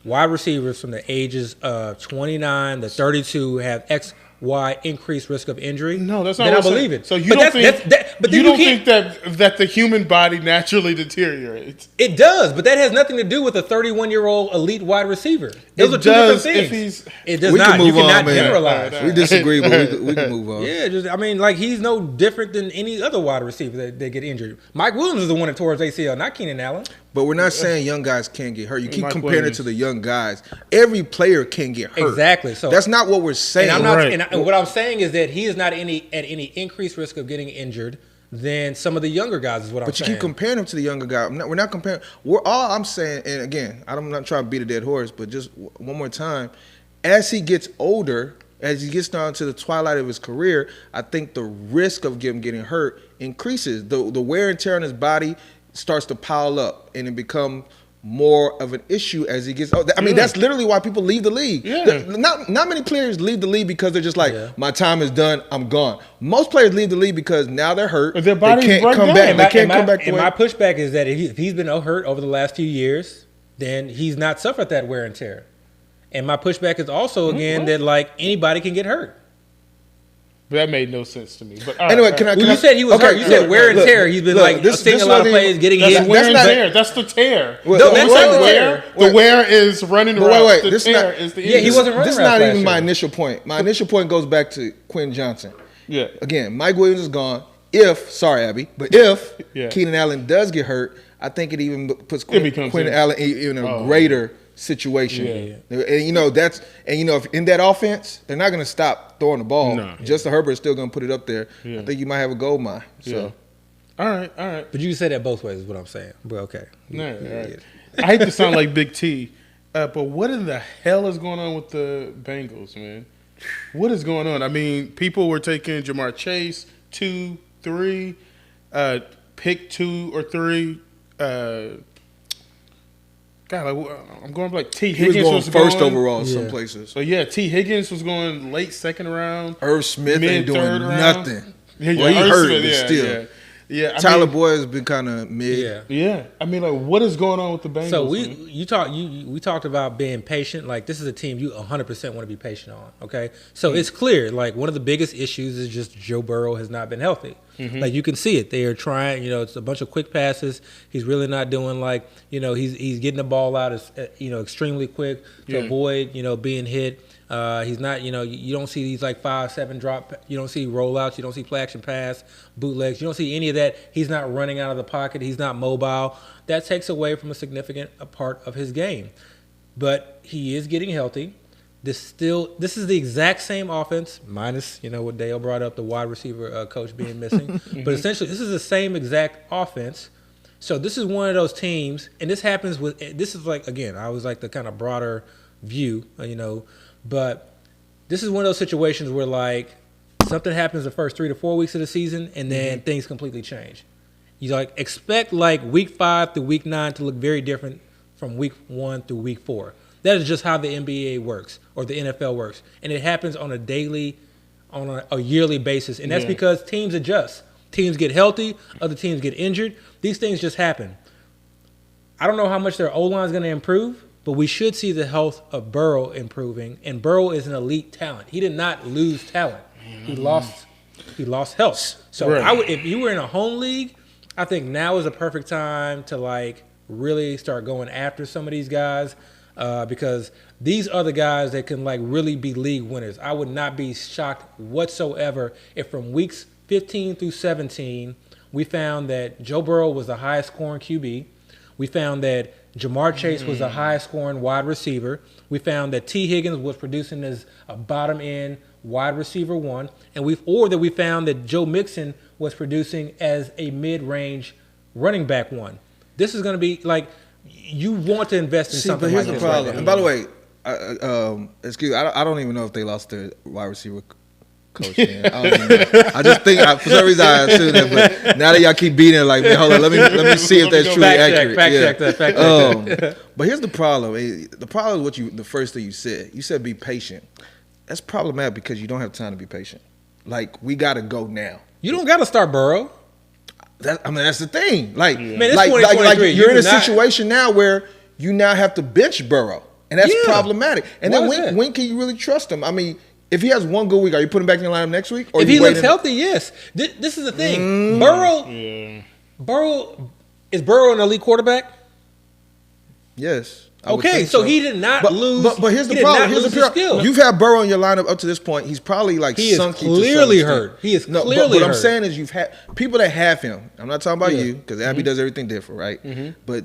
wide receivers from the ages of 29 to 32 have X, Y increased risk of injury, no, that's not then what I believe it. So you don't think that the human body naturally deteriorates? It does, but that has nothing to do with a 31-year-old elite wide receiver. Those are two different things. It does not. You cannot generalize. We disagree, but we can move on. Yeah, he's no different than any other wide receiver that get injured. Mike Williams is the one that tore his ACL, not Keenan Allen. But we're not saying young guys can't get hurt. You keep comparing it to the young guys. Every player can get hurt. Exactly. So that's not what we're saying. And what I'm saying is that he is not at any increased risk of getting injured than some of the younger guys. Is what I'm saying. But you keep comparing him to the younger guy. We're not comparing. I'm saying, and again, I'm not trying to beat a dead horse, but just one more time, as he gets older, as he gets down to the twilight of his career, I think the risk of him getting hurt increases. The wear and tear on his body starts to pile up, and it becomes more of an issue as he gets older. I mean, that's literally why people leave the league. Yeah. Not many players leave the league because they're just like, my time is done, I'm gone. Most players leave the league because now they're hurt. Their bodies they can't come back. They can't come back. And my pushback is that if he's been hurt over the last few years, then he's not suffered that wear and tear. And my pushback is also, again, that like anybody can get hurt. That made no sense to me. But anyway, you said he was hurt. You said wear and tear. He's been seeing a lot of players getting hit. That's wear and tear. That's the tear. The wear is running around. The tear is the injury. He wasn't running. This is not even my initial point. My initial point goes back to Quentin Johnson. Yeah. Again, Mike Williams is gone. If Keenan Allen does get hurt, I think it even puts Quentin Allen in a greater situation. And if in that offense, they're not going to stop throwing the ball. No. Justin Herbert is still going to put it up there. I think you might have a gold mine. So, all right. But you can say that both ways is what I'm saying. But okay. Right. I hate to sound like Big T, but what in the hell is going on with the Bengals, man? What is going on? I mean, people were taking Jamar Chase 2, 3, pick 2 or 3. I'm going like T. Higgins was going first overall in some places. So T. Higgins was going late second round. Irv Smith ain't doing nothing. He hurt, but still. Yeah, Tyler Boyd has been kind of mid. Yeah. I mean, like, what is going on with the Bengals? So we talked about being patient. Like, this is a team you 100% want to be patient on. Okay, so it's clear. Like, one of the biggest issues is just Joe Burrow has not been healthy. Like, you can see it. They are trying. It's a bunch of quick passes. He's really not doing he's getting the ball out extremely quick to avoid being hit. He's not, you don't see these 5-7 drop. You don't see rollouts. You don't see play action pass, bootlegs. You don't see any of that. He's not running out of the pocket. He's not mobile. That takes away from a significant part of his game. But he is getting healthy. this is the exact same offense, minus, what Dale brought up, the wide receiver coach being missing. But essentially, this is the same exact offense. So this is one of those teams, and this is like, again, I always like the kind of broader view, but this is one of those situations where, like, something happens the first 3 to 4 weeks of the season, and then things completely change. You expect week 5 through week 9 to look very different from week 1 through week 4. That is just how the NBA works, or the NFL works, and it happens on a yearly basis, and that's because teams adjust. Teams get healthy, other teams get injured. These things just happen. I don't know how much their O-line is going to improve, but we should see the health of Burrow improving, and Burrow is an elite talent. He did not lose talent. He lost health. So if you were in a home league, I think now is the perfect time to really start going after some of these guys, because these are the guys that can really be league winners. I would not be shocked whatsoever if from weeks 15 through 17 we found that Joe Burrow was the highest scoring QB. We found that Jamar Chase was the highest scoring wide receiver. We found that T. Higgins was producing as a bottom end wide receiver 1, and we found that Joe Mixon was producing as a mid-range running back 1. This is going to be you want to invest in something but here's like the this problem. right now. And by the way, excuse me, I don't even know if they lost their wide receiver coach. Man. I just think for some reason I assume that, but now that y'all keep beating it, man, hold on, let me see if that's truly accurate. Fact check that. But here's the problem. The problem is the first thing you said. You said be patient. That's problematic because you don't have time to be patient. We got to go now. You don't got to start Burrow. That's the thing. Man, it's 2023. You're in a situation now where you now have to bench Burrow, and that's problematic. And then when can you really trust him? I mean, if he has one good week, are you putting him back in the lineup next week? Or if he looks healthy, yes. This is the thing. Burrow is Burrow an elite quarterback? Yes. Okay, so he did not lose. But here's the problem. Here's the problem. You've had Burrow in your lineup up to this point. He's probably sunk you. He is clearly hurt. He is clearly hurt. What I'm saying is you've had people that have him. I'm not talking about you because Abby does everything different, right? But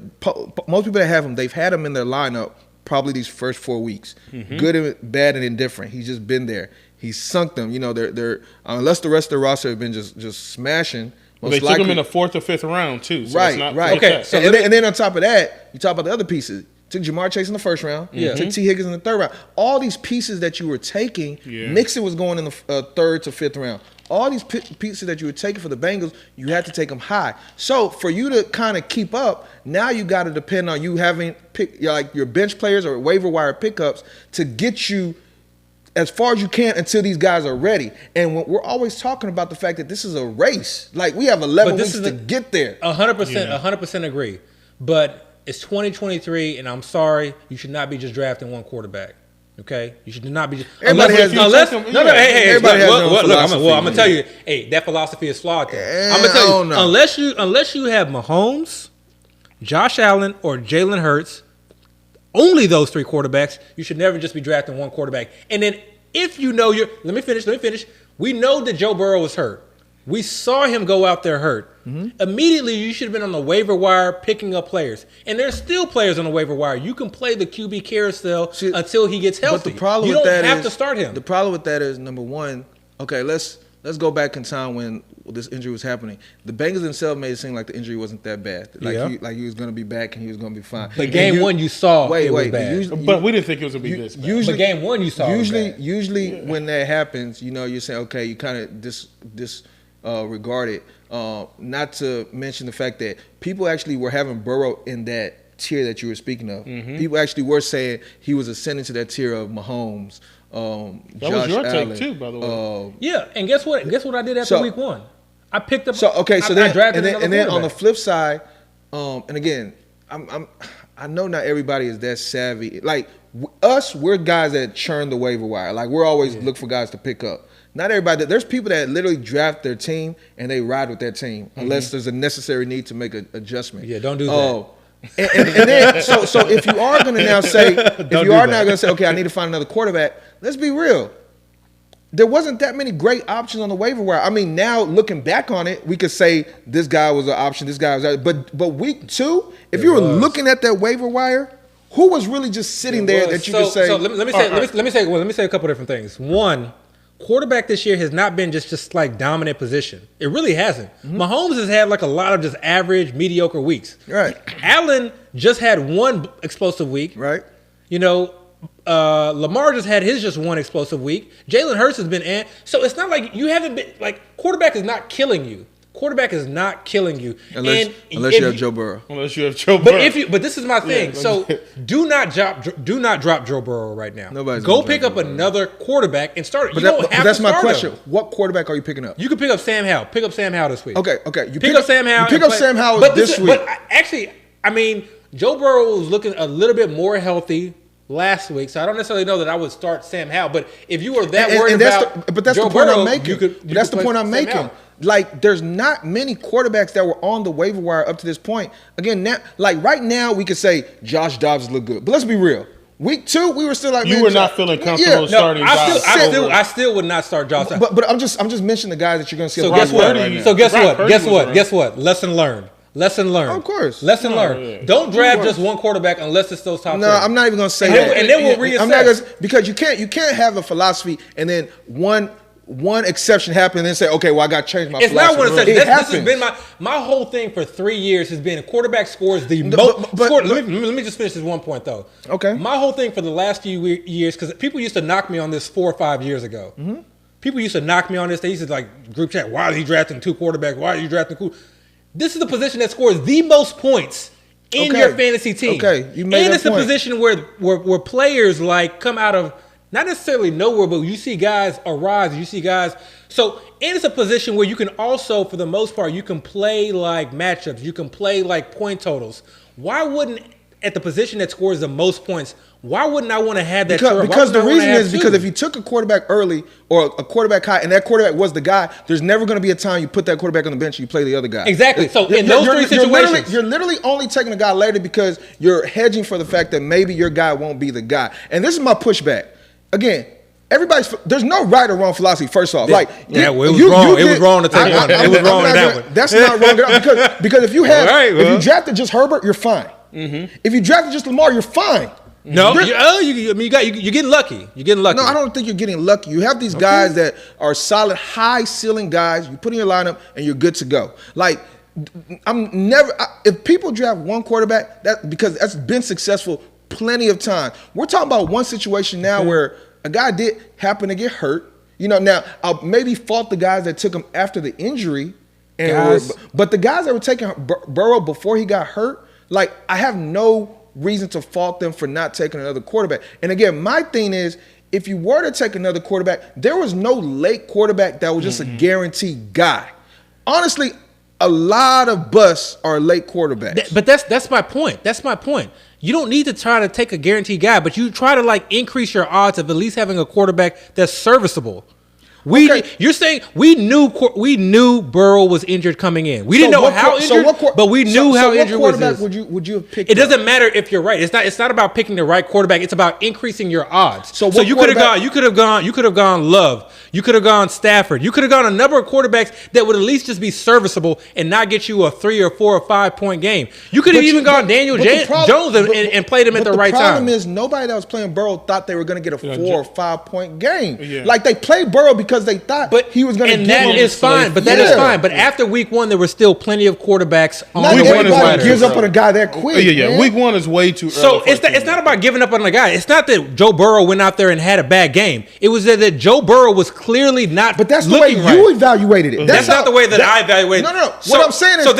most people that have him, they've had him in their lineup probably these first 4 weeks. Good and bad and indifferent. He's just been there. He's sunk them. They're unless the rest of the roster have been just smashing. They took him in the 4th or 5th round too. So right. It's not Okay. So and then on top of that, you talk about the other pieces. Took Jamar Chase in the 1st round. Took T. Higgins in the 3rd round. All these pieces that you were taking, Mixon was going in the 3rd to 5th round. All these pieces that you were taking for the Bengals, you had to take them high. So for you to kind of keep up, now you got to depend on you having your bench players or waiver wire pickups to get you as far as you can until these guys are ready. And we're always talking about the fact that this is a race. We have 11 weeks to get there. 100% agree. But it's 2023, and I'm sorry, you should not be just drafting one quarterback. Okay, you should not be. Hey, everybody has no. I'm gonna tell you, that philosophy is flawed. I'm gonna tell you, unless you have Mahomes, Josh Allen, or Jalen Hurts, only those 3 quarterbacks, you should never just be drafting one quarterback. And then if you know let me finish. We know that Joe Burrow was hurt. We saw him go out there hurt. Immediately, you should have been on the waiver wire picking up players. And there's still players on the waiver wire. You can play the QB carousel until he gets healthy. But the problem you with don't that have is, to start him. The problem with that is, number one, okay, let's go back in time when this injury was happening. The Bengals themselves made it seem like the injury wasn't that bad. He was going to be back and he was going to be fine. But game 1 you saw it was bad. But we didn't think it was going to be this bad. But game 1 you saw it was bad. Usually when that happens, you're saying, okay, you kind of disregard it. Not to mention the fact that people actually were having Burrow in that tier that you were speaking of. People actually were saying he was ascending to that tier of Mahomes, that Josh was your Allen, take too, by the way. Yeah, and guess what? Guess what I did after week 1? I picked up. I drafted and then on the flip side, and again, I know not everybody is that savvy. We're guys that churn the waiver wire. We're always look for guys to pick up. Not everybody. There's people that literally draft their team and they ride with their team unless there's a necessary need to make an adjustment. Yeah, don't do that. And then so if you are going to now say, okay, I need to find another quarterback. Let's be real. There wasn't that many great options on the waiver wire. I mean, now looking back on it, we could say this guy was an option. This guy was, but week 2, if you were looking at that waiver wire, Who was really just sitting there that you could say? So let me say a couple different things. One, quarterback this year has not been just like dominant position. It really hasn't. Mahomes has had like a lot of just average, mediocre weeks. Right. Allen just had one explosive week. Right. Lamar just had his just one explosive week. Jalen Hurts has been so it's not like you haven't been like quarterback is not killing you. Quarterback is not killing you unless you have Joe Burrow. Unless you have Joe Burrow. But this is my thing. So do not drop Joe Burrow right now. Nobody's go pick up another quarterback and start. But that's my question. What quarterback are you picking up? You can pick up Sam Howell. Pick up Sam Howell this week. Okay. You pick up Sam Howell. You pick up Sam Howell this week. But actually, I mean, Joe Burrow was looking a little bit more healthy last week, so I don't necessarily know that I would start Sam Howell. But if you were that worried about that's Joe the point Burrow, I'm making. That's the point I'm making. Like, there's not many quarterbacks that were on the waiver wire up to this point. Again, now, like right now, we could say Josh Dobbs look good, but let's be real. Week 2, we were still like, you were not feeling comfortable starting. I still would not start Josh. But I'm just mentioning the guys that you're going to see. So guess what? Lesson learned. Of course. Lesson learned. Yeah. Don't draft just one quarterback unless it's those top 3. No, I'm not even going to say that. And then we'll reassess. I'm not because you can't have a philosophy and then one exception happened and then say, okay, well, I got to change my philosophy. It's not one exception. This has been my whole thing for 3 years has been a quarterback scores the most. Let me just finish this one point, though. Okay. My whole thing for the last few years, because people used to knock me on this 4 or 5 years ago. Mm-hmm. People used to knock me on this. They used to like group chat, why is he drafting 2 quarterbacks? Why are you drafting 2? This is the position that scores the most points in your fantasy team. Okay, you made and that it's a position where players like come out of not necessarily nowhere, but you see guys arise. You see guys. So, and it's a position where you can also, for the most part, you can play like matchups. You can play like point totals. Why wouldn't, at the position that scores the most points, why wouldn't I want to have that? Because the reason is because if you took a quarterback early or a quarterback high and that quarterback was the guy, there's never going to be a time you put that quarterback on the bench and you play the other guy. Exactly. So in those 3 situations, you're literally only taking a guy later because you're hedging for the fact that maybe your guy won't be the guy. And this is my pushback. Again, there's no right or wrong philosophy. First off, it was wrong. It was wrong to take one. It was wrong in that one. That's not wrong at all because if you drafted just Herbert, you're fine. Mm-hmm. If you drafted just Lamar, you're fine. No, you're getting lucky. You're getting lucky. No, I don't think you're getting lucky. You have these guys that are solid, high ceiling guys. You put in your lineup and you're good to go. Like, if people draft one quarterback, because that's been successful plenty of time. We're talking about one situation now where a guy did happen to get hurt. Now I'll maybe fault the guys that took him after the injury, but the guys that were taking Burrow before he got hurt, like, I have no reason to fault them for not taking another quarterback. And again, my thing is, if you were to take another quarterback, there was no late quarterback that was just a guaranteed guy. Honestly, a lot of busts are late quarterbacks. But that's my point. That's my point. You don't need to try to take a guaranteed guy, but you try to like increase your odds of at least having a quarterback that's serviceable. You're saying we knew Burrow was injured coming in. We didn't know how injured, but we knew how injured was. What quarterback would you have picked? It doesn't matter if you're right. It's not about picking the right quarterback. It's about increasing your odds. So you could have gone Love. You could have gone Stafford. You could have gone a number of quarterbacks that would at least just be serviceable and not get you a 3 or 4 or 5 point game. You could have even gone Daniel Jones and played him at the right time. The problem is nobody that was playing Burrow thought they were going to get a 4 or 5 point game. Yeah. Like, they played Burrow because they thought he was going to. And that is fine. But that is fine. But after week 1, there were still plenty of quarterbacks on the waiver wire. Gives up on a guy that quick. Yeah. Week 1 is way too early. So it's not about giving up on a guy. It's not that Joe Burrow went out there and had a bad game. It was that Joe Burrow was clearly not. But that's the way you evaluated it. That's not the way that I evaluated it. No. What I'm saying is, so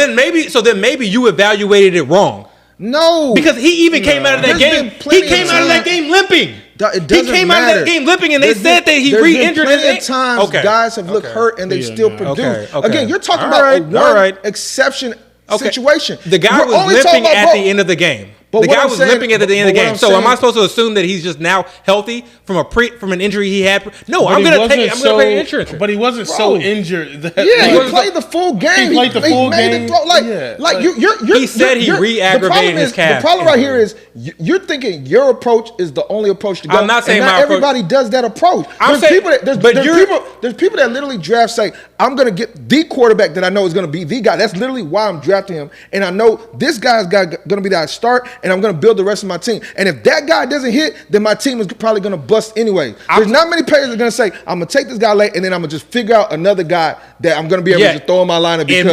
then maybe you evaluated it wrong. No, because he even came out of that game. He came out of that game limping. He came out of that game limping, and they said that he re-injured his ankle. Times guys have looked hurt and they still produce. Again, you're talking about a one exception situation. The guy was limping at the end of the game. The guy was limping at the end of the game. So am I supposed to assume that he's just now healthy from an injury he had? No, I'm going to pay insurance. But he wasn't so injured. He played the full game. He played the full game. He said he re-aggravated his calf. The problem right here is you're thinking your approach is the only approach to go. I'm not saying not everybody does that approach. There's people that literally draft say, I'm going to get the quarterback that I know is going to be the guy. That's literally why I'm drafting him. And I know this guy's going to be that I start. and I'm going to build the rest of my team. And if that guy doesn't hit, then my team is probably going to bust anyway. There's not many players that are going to say, I'm going to take this guy late, and then I'm going to just figure out another guy that I'm going to be able to throw in my lineup because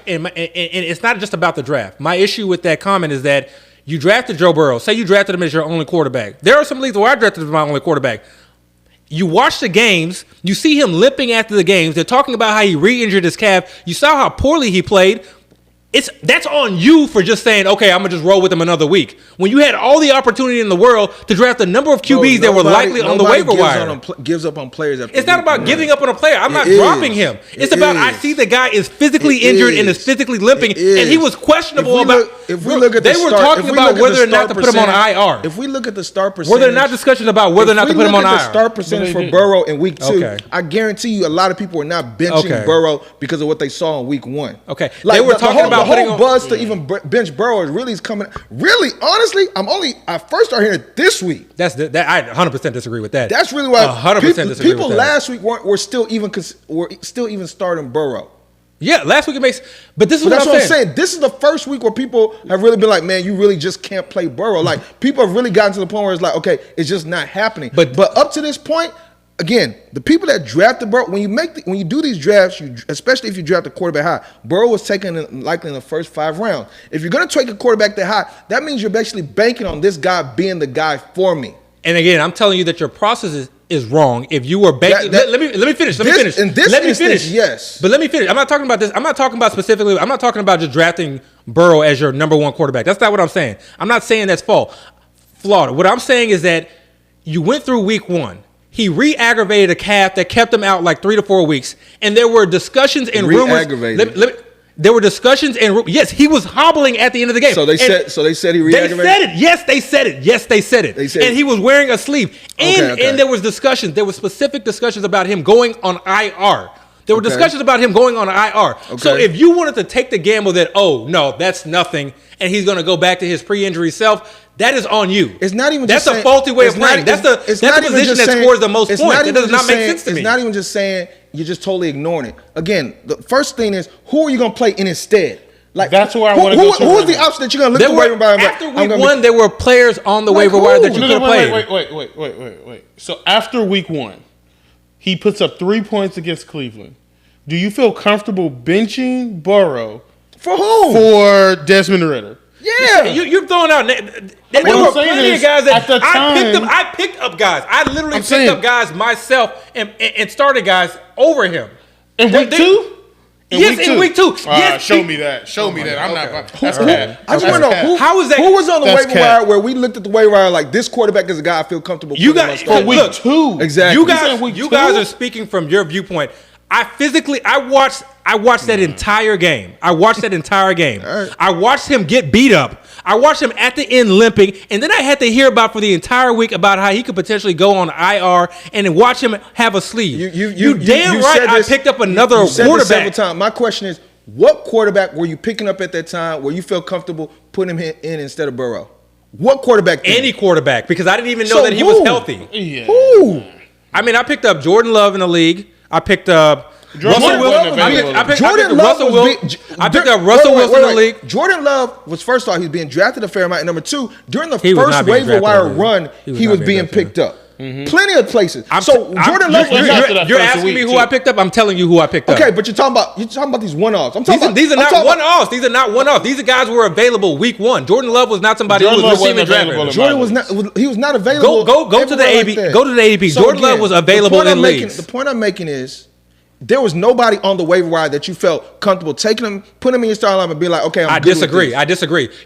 and it's not just about the draft. My issue with that comment is that you drafted Joe Burrow. Say you drafted him as your only quarterback. There are some leagues where I drafted him as my only quarterback. You watch the games. You see him limping after the games. They're talking about how he re-injured his calf. You saw how poorly he played. That's on you for just saying, okay, I'm going to just roll with him another week. When you had all the opportunity in the world to draft a number of QBs that were likely on the waiver wire. Gives up on players. It's not about giving up on a player. I'm not dropping him. It's about I see the guy is physically injured and is physically limping, and he was questionable about. If we look at they were talking about whether or not to put him on IR. If we look at the start percentage. Were there not discussions about whether or not to put him on IR? The start percentage for Burrow in week 2, I guarantee you a lot of people were not benching Burrow because of what they saw in week 1. Okay. They were talking about the whole buzz to even bench Burrow is coming. Really, honestly, I first started hearing it this week. I 100% disagree with that. That's really why 100% disagree with that. People last week were still even starting Burrow. Yeah, last week it makes. But this is what I'm saying. This is the first week where people have really been like, man, you really just can't play Burrow. Like people have really gotten to the point where it's like, okay, it's just not happening. But up to this point. Again, the people that drafted Burrow, when you do these drafts, especially if you draft a quarterback high, Burrow was taken likely in the first 5 rounds. If you're going to take a quarterback that high, that means you're basically banking on this guy being the guy for me. And again, I'm telling you that your process is wrong. If you were banking, let me finish. In this instance, yes. But let me finish. I'm not talking about this. I'm not talking about specifically. I'm not talking about just drafting Burrow as your number 1 quarterback. That's not what I'm saying. I'm not saying that's flawed. What I'm saying is that you went through week 1. He re-aggravated a calf that kept him out like 3 to 4 weeks. And there were discussions and rumors. There were discussions and yes, he was hobbling at the end of the game. So they said he re-aggravated? They said it. Yes, they said it. And he was wearing a sleeve. And there was discussions. There were specific discussions about him going on IR. There were discussions about him going on IR. Okay. So if you wanted to take the gamble that, oh, no, that's nothing, and he's going to go back to his pre-injury self, that is on you. It's not even that's a faulty way of playing. That's the position that scores the most points. It does not make sense to me. It's not even just saying you're just totally ignoring it. Again, the first thing is, who are you going to play in instead? Like that's where I want to go. Who is the option that you're going to look at the waiver wire? After week 1, there were players on the waiver wire that you could have played. Wait. So after week 1, he puts up 3 points against Cleveland. Do you feel comfortable benching Burrow for who? For Desmond Ridder. Yeah, you're throwing out. There were plenty of guys that I picked up guys. I literally picked up guys myself and started guys over him. In week 2? Yes, in week 2. Yes, show me that. I'm not. That's bad. I just want to know how is that? Who was on the waiver wire where we looked at the waiver wire like this quarterback is a guy I feel comfortable. You got for week 2 exactly. You guys are speaking from your viewpoint. I watched that entire game. I watched him get beat up. I watched him at the end limping, and then I had to hear about for the entire week about how he could potentially go on IR and then watch him have a sleeve. You damn right I picked up another quarterback. Several times. My question is, what quarterback were you picking up at that time where you felt comfortable putting him in instead of Burrow? What quarterback? Any quarterback, because I didn't even know that he was healthy. Yeah. Who? I mean, I picked up Jordan Love in the league. I picked up Russell Wilson. I picked up Russell Wilson in the league. Jordan Love was, first off, he was being drafted a fair amount. And number 2, during the first waiver wire run, he was being picked up. Mm-hmm. Plenty of places. Jordan Love. You're asking me who I picked up. I'm telling you who I picked up. Okay, but you're talking about these one-offs. These are not one-offs. These are not one-offs. These are guys who were available week 1. Jordan Love was not somebody who was receiving draft. Jordan was not. He was not available. Go to the ADP. Go to the ADP. Jordan Love was available in leagues. The point I'm making is, there was nobody on the waiver wire that you felt comfortable taking him, putting him in your starting lineup, and be like, okay, I disagree.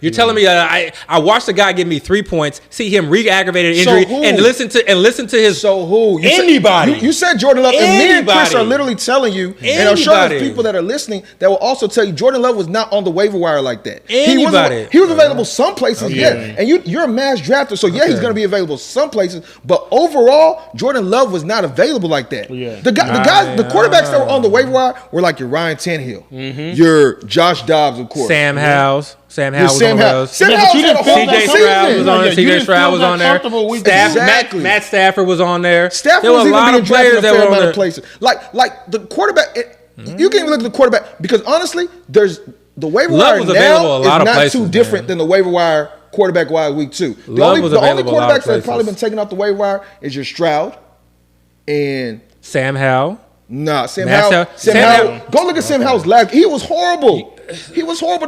You're telling me that I watched the guy give me 3 points, see him re-aggravated injury, and listen to his. So who? Anybody? You said Jordan Love, and me and Chris are literally telling you, and I'm sure there's people that are listening that will also tell you Jordan Love was not on the waiver wire like that. Anybody? He was available some places, and you're a mass drafter, so he's going to be available some places, but overall, Jordan Love was not available like that. Yeah. The quarterbacks that were on the waiver wire were like your Ryan Tannehill, your Josh Dobbs, of course. Sam Howes was on there. CJ Stroud was on there. Exactly. Matt Stafford was on there. Stafford was even being drafted in a fair amount of places. Like the quarterback, you can't even look at the quarterback because honestly, the waiver Love wire was now available a is lot of not places, too different man. than the waiver wire quarterback wise week 2. The Love was only available a lot of quarterbacks that have probably places. been taken off the waiver wire is your Stroud and Sam Howell. Nah, Sam Matt Howell. Sam Howell. Go look at Sam Howell's last. He was horrible. He was horrible.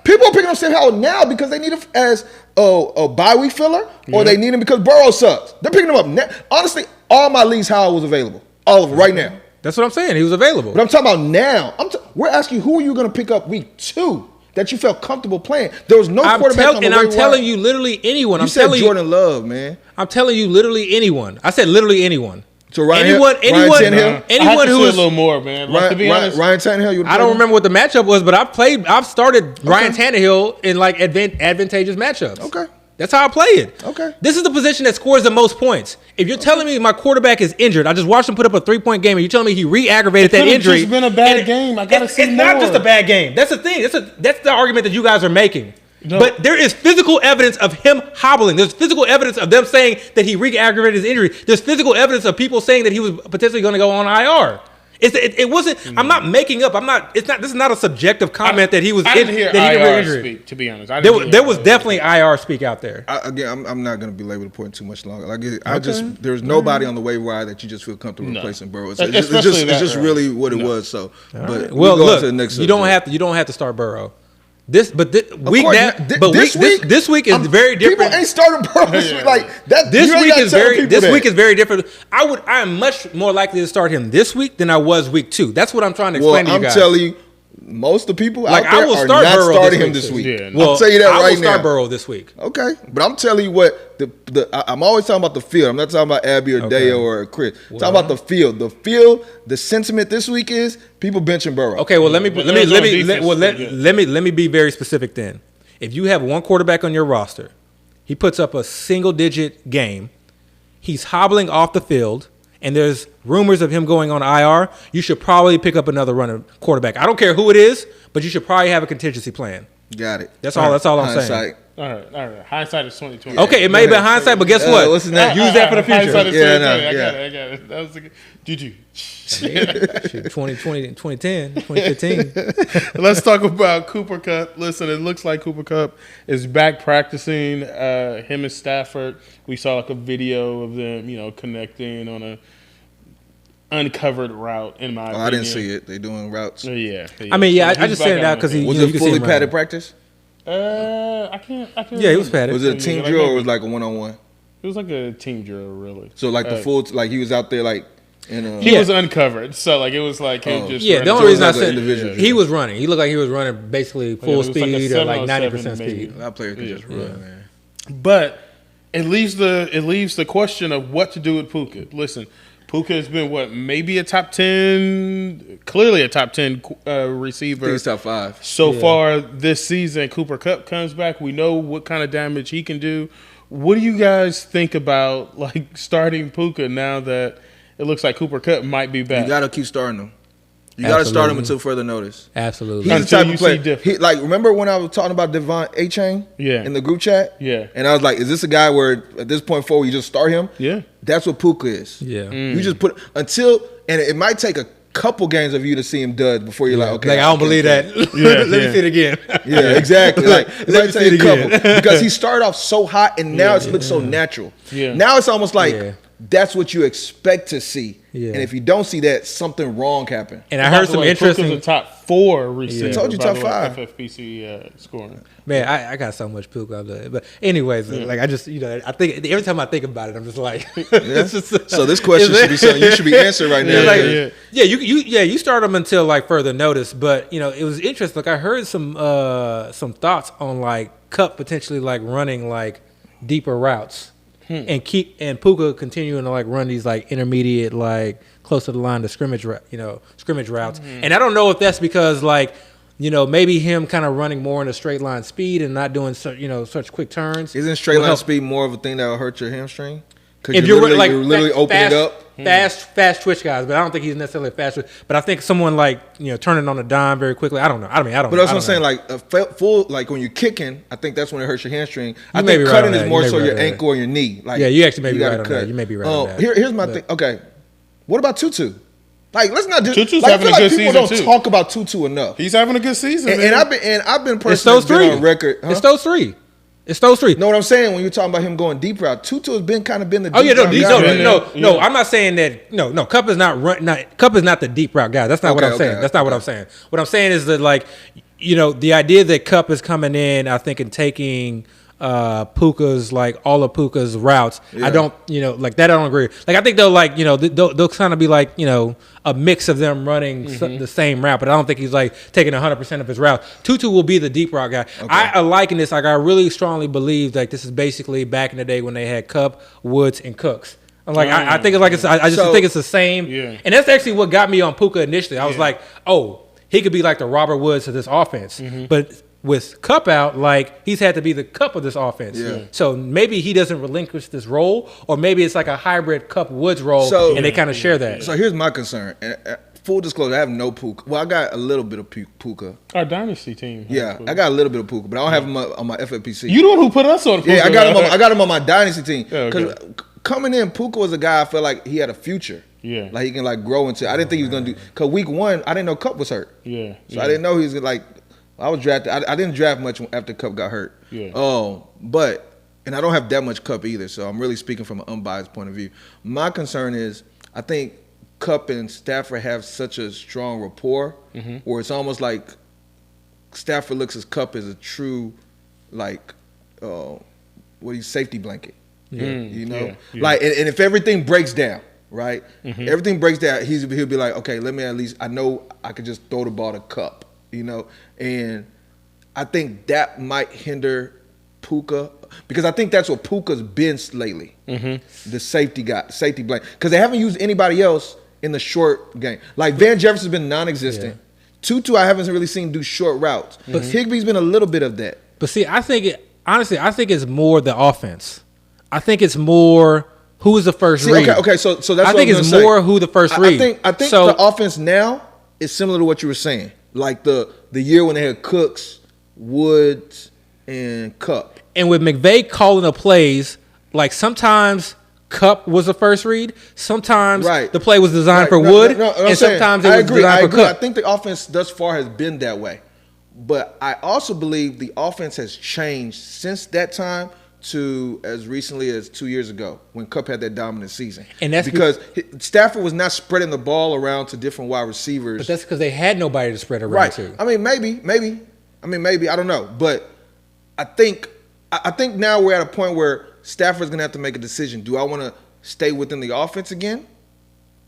People are picking up Sam Howell now because they need him as a bye week filler, or they need him because Burrow sucks. They're picking him up now. Honestly, all my leagues, Howell was available. All of them right now. That's what I'm saying. He was available. But I'm talking about now. We're asking who are you going to pick up week 2 that you felt comfortable playing? There was no quarterback on the waiver wire. I'm telling you, literally anyone. You said Jordan Love, man. I'm telling you, literally anyone. I said literally anyone. So Ryan anyone who is a little more, man. Like, to be honest, Ryan Tannehill. I don't remember what the matchup was, but I've started Ryan Tannehill in like advantageous matchups. Okay. That's how I play it. Okay. This is the position that scores the most points. If you're telling me my quarterback is injured, I just watched him put up a 3-point game, and you're telling me he re-aggravated that injury. It's been a bad game. I gotta see more. It's not more. just a bad game. That's the thing. That's the argument that you guys are making. No. But there is physical evidence of him hobbling. There's physical evidence of them saying that he re-aggravated his injury. There's physical evidence of people saying that he was potentially going to go on IR. It wasn't. I'm not making up. I'm not. It's not. This is not a subjective comment that he was. I didn't hear IR speak. To be honest, there was definitely IR speak out there. I'm not going to belabor the point too much longer. There's nobody on the waiver wire that you just feel comfortable replacing Burrow. It's just really what it was. So, but well, look, to the next you don't have to start Burrow. This week is very different. People ain't starting Burrow this week. Like that. This week is very different. I am much more likely to start him this week than I was week 2. That's what I'm trying to explain to you guys. I'm telling you, most of the people out there I will are start not Burrow starting him this week. Yeah, I'll tell you that right now. I will start Burrow this week. Okay, but I'm telling you what I'm always talking about the field. I'm not talking about Abby or Deo or Chris. I'm talking about the field. The field. The sentiment this week is people benching Burrow. Okay, well let me be very specific then. If you have one quarterback on your roster, he puts up a single-digit game, he's hobbling off the field, and there's rumors of him going on IR, you should probably pick up another running quarterback. I don't care who it is, but you should probably have a contingency plan. Got it. That's all I'm saying. All right. Hindsight is 2020. Okay, it may have been hindsight, but guess what? What's his name? Use that for the future. Hindsight is 2020. I got it. That was a good. GG. 2020, 2010, 2015. Let's talk about Cooper Kupp. Listen, it looks like Cooper Kupp is back practicing. Him and Stafford. We saw like a video of them, connecting on a uncovered route. In my opinion, I didn't see it. They doing routes. Yeah. I mean, I just sent it out because was it fully padded practice? I can't. Yeah, it was padded. Was it a team drill or was it like a one-on-one? It was like a team drill, really. So like the full, like he was out there like. He was uncovered, so like it was like him just. Yeah, the only reason I said he was running. He looked like he was running basically full speed or like 90% speed. That player can just run, man. But it leaves the question of what to do with Puka. Listen, Puka has been maybe a top 10, clearly a top 10 receiver. I think he's top 5 so far this season. Cooper Kupp comes back. We know what kind of damage he can do. What do you guys think about like starting Puka now that it looks like Cooper Kupp might be back? You got to keep starting him. You got to start him until further notice. Absolutely. He's the type of player. Remember when I was talking about Devon A-Chain in the group chat? Yeah. And I was like, is this a guy where at this point forward you just start him? Yeah. That's what Puka is. Yeah. You just put and it might take a couple games of you to see him dud before you're like, okay. Like, I don't believe that. Let me see it again. Yeah, exactly. Like, it might take a couple. Because he started off so hot and now it looks so natural. Yeah. Now it's almost like that's what you expect to see. Yeah. And if you don't see that, something wrong happened. And I heard some interesting. Puka's a top 4 receiver. I told you top 5. FFPC scoring. Man, I got so much Puka out there. But anyways, like I just I think every time I think about it, I'm just like. So this question should be something you should be answering right now. You start them until like further notice. But it was interesting. Like I heard some thoughts on like Kupp potentially like running like deeper routes. And Puka continuing to like run these like intermediate like close to the line of scrimmage routes. And I don't know if that's because like maybe him kind of running more in a straight line speed and not doing such quick turns. Isn't straight line speed more of a thing that will hurt your hamstring? If you're literally opening it up. Fast twitch guys, but I don't think he's necessarily a fast twitch. But I think someone like turning on a dime very quickly. I don't know. But that's what I'm saying. Like a full, like when you're kicking, I think that's when it hurts your hamstring. I think cutting is more so your ankle or your knee. Like you actually may be right on that. You may be right on that. Here's my thing. Okay, what about Tutu? Like, let's not do. Tutu's like, having I feel a good like people season don't too. talk about Tutu enough. He's having a good season, and I've been It's those personally three on record. Huh? It's those three. It's those three. Know what I'm saying when you're talking about him going deep route? Tutu has been kind of the deep Oh yeah, route guy. no. I'm not saying that. No. Cup is not Cup is not the deep route guy. That's not what I'm saying. That's not what I'm saying. What I'm saying is that, like, the idea that Cup is coming in, I think, and taking Puka's, like, all of Puka's routes. Yeah. I don't, like that. I don't agree. Like, I think they'll, like, they'll kind of be like, a mix of them running the same route, but I don't think he's like taking 100% of his route. Tutu will be the deep route guy. Okay. I liken this. Like, I really strongly believe like this is basically back in the day when they had Cup, Woods, and Cooks. I'm like, I think it's like I just think it's the same. Yeah. And that's actually what got me on Puka initially. I was like, oh, he could be like the Robert Woods of this offense, but with Cup out, like, he's had to be the Cup of this offense. Yeah. So maybe he doesn't relinquish this role, or maybe it's like a hybrid Cup Woods role, and they kind of share that. So here's my concern. Full disclosure, I have no Puka. Well, I got a little bit of Puka. Our Dynasty team. Yeah, I got a little bit of Puka, but I don't have him on my FFPC. You the one who put us on Puka. Yeah, I got him on my Dynasty team. Because coming in, Puka was a guy I felt like he had a future. Yeah. Like, he can, like, grow into. I didn't think he was going to do. Because week 1, I didn't know Cup was hurt. Yeah. So I didn't know he was, like. I was drafted. I didn't draft much after Cup got hurt. Yeah. And I don't have that much Cup either, so I'm really speaking from an unbiased point of view. My concern is, I think Cup and Stafford have such a strong rapport, where it's almost like Stafford looks at Cup as a true, like, safety blanket. Yeah. Like, and if everything breaks down, right? Everything breaks down, he'll be like, okay, let me at least, I know I could just throw the ball to Cup. And I think that might hinder Puka, because I think that's what Puka's been lately. The safety blanket, because they haven't used anybody else in the short game. Like, Van Jefferson's been non-existent. Yeah. Tutu, I haven't really seen do short routes. But Higbee's been a little bit of that. But see, I think it's more the offense. I think it's more who's the first read. Okay, so that's what I think it's more who the first read. I think the offense now is similar to what you were saying. Like the year when they had Cooks, Woods, and Cup. And with McVay calling the plays, like, sometimes Cup was the first read, sometimes the play was designed for Wood, and sometimes it was designed for Cup. I think the offense thus far has been that way. But I also believe the offense has changed since that time to as recently as 2 years ago when Cup had that dominant season. And that's because Stafford was not spreading the ball around to different wide receivers. But that's because they had nobody to spread around to. I mean, maybe. I don't know. But I think now we're at a point where Stafford's going to have to make a decision. Do I want to stay within the offense again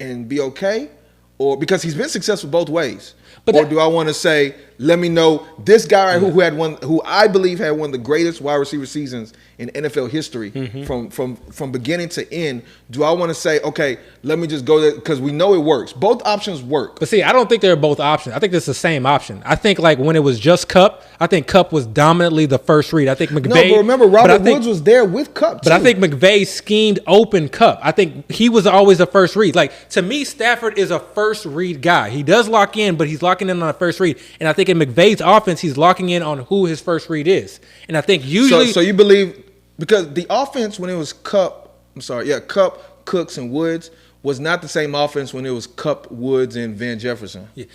and be okay? Or because he's been successful both ways. Or do I want to say, let me know this guy who I believe had one of the greatest wide receiver seasons in NFL history from beginning to end. Do I want to say, okay, let me just go there because we know it works. Both options work. But see, I don't think they're both options. I think it's the same option. I think, like, when it was just Cup, I think Cup was dominantly the first read. I think McVay. No, but remember, Robert Woods was there with Cup too. But I think McVay schemed open Cup. I think he was always a first read. Like, to me, Stafford is a first read guy. He does lock in, but he's locking in on a first read. And I think in McVay's offense, he's locking in on who his first read is. And I think usually. So you believe, because the offense when it was Cup, Cooks, and Woods was not the same offense when it was Cup, Woods, and Van Jefferson. Yeah.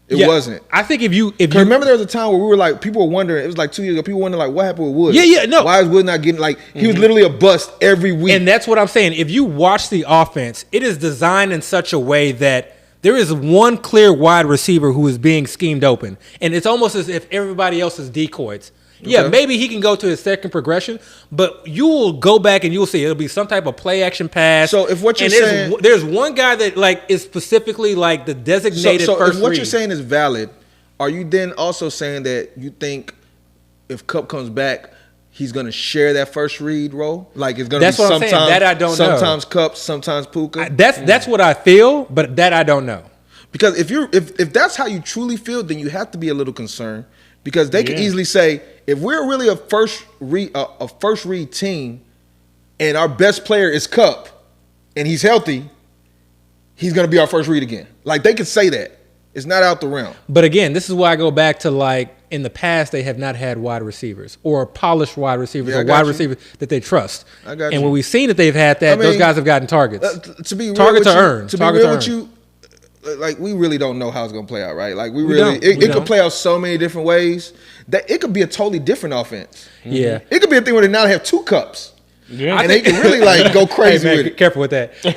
It wasn't. I think if you remember, there was a time where we were like, people were wondering. It was like 2 years ago. People were wondering, like, what happened with Woods? No. Why is Woods not getting, like, he was literally a bust every week. And that's what I'm saying. If you watch the offense, it is designed in such a way that there is one clear wide receiver who is being schemed open, and it's almost as if everybody else is decoys. Okay. Yeah, maybe he can go to his second progression, but you will go back and you'll see it'll be some type of play action pass. So if what you're saying, there's one guy that, like, is specifically, like, the designated first read. So if what you're saying is valid, are you then also saying that you think if Cup comes back, he's going to share that first read role? Like, it's going to be sometimes, I'm saying. That I don't know. Sometimes Cup, sometimes Puka. That's what I feel, but that I don't know. Because if that's how you truly feel, then you have to be a little concerned, because they can easily say, if we're really a first read team, and our best player is Cup, and he's healthy, he's going to be our first read again. Like, they could say that. It's not out the realm. But again, this is why I go back to, like, in the past, they have not had wide receivers or polished wide receivers or wide receivers that they trust. I got you. And when we've seen that they've had that, those guys have gotten targets. To be real targets with are earned. To be real with you, like we really don't know how it's gonna play out, right? Like it could play out so many different ways that it could be a totally different offense. Yeah, it could be a thing where they now have 2 cups. Yeah. And they can really like go crazy hey, man, with it. Careful with that. You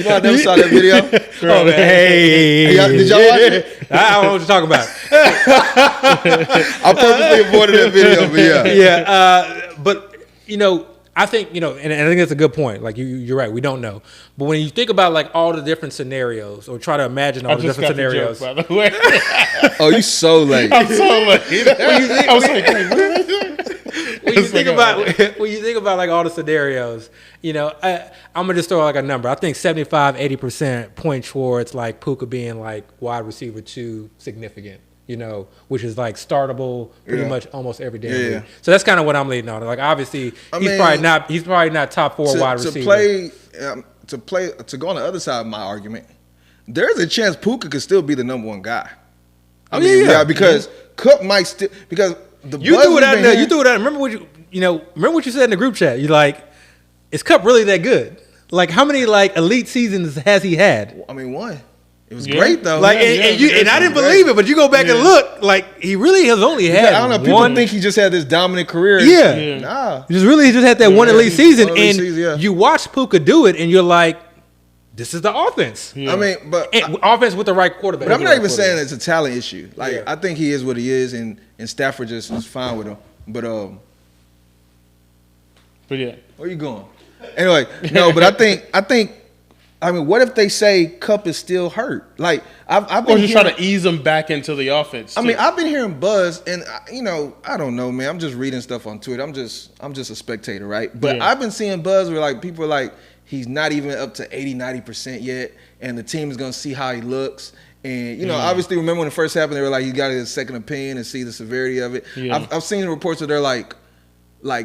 know, I never saw that video. Oh, hey, did y'all watch it? I don't know what you're talking about. I purposely avoided that video, but yeah. But you know, I think and I think that's a good point. Like you're right. We don't know, but when you think about like all the different scenarios, or try to imagine all the different scenarios. The joke, by the way. Oh, you so late. I'm so late. I was like, wait, what? When you think about like all the scenarios, I'm gonna just throw like a number. I think 75-80% point towards like Puka being like wide receiver 2 significant. Which is like startable pretty much almost every damn week. So that's kind of what I'm leading on. Like obviously he's probably not top 4 wide receiver. To go on the other side of my argument, there's a chance Puka could still be the number 1 guy. Because Cook might still because you threw it out there. You threw it out. Remember what you said in the group chat. You like, is Cup really that good? Like how many like elite seasons has he had? I mean, 1. It was great though. Like and I didn't believe it, but you go back and look, like he really has only had. I don't know. People think he just had this dominant career. Yeah. Nah. He just had that one elite season, and you watch Puka do it, and you're like, this is the offense. Yeah. I mean, but offense with the right quarterback. But I'm not even saying it's a talent issue. Like I think he is what he is, and Stafford just is fine with him. But yeah, where you going? Anyway, no, but I think. I mean, what if they say Cup is still hurt? Like I've been just trying to ease him back into the offense. I mean, I've been hearing buzz, and I don't know, man. I'm just reading stuff on Twitter. I'm just a spectator, right? But I've been seeing buzz where like people are like, he's not even up to 80-90% yet, and the team is gonna see how he looks. And obviously, remember when it first happened, they were like, he got his second opinion and see the severity of it. Yeah. I've seen reports that they're like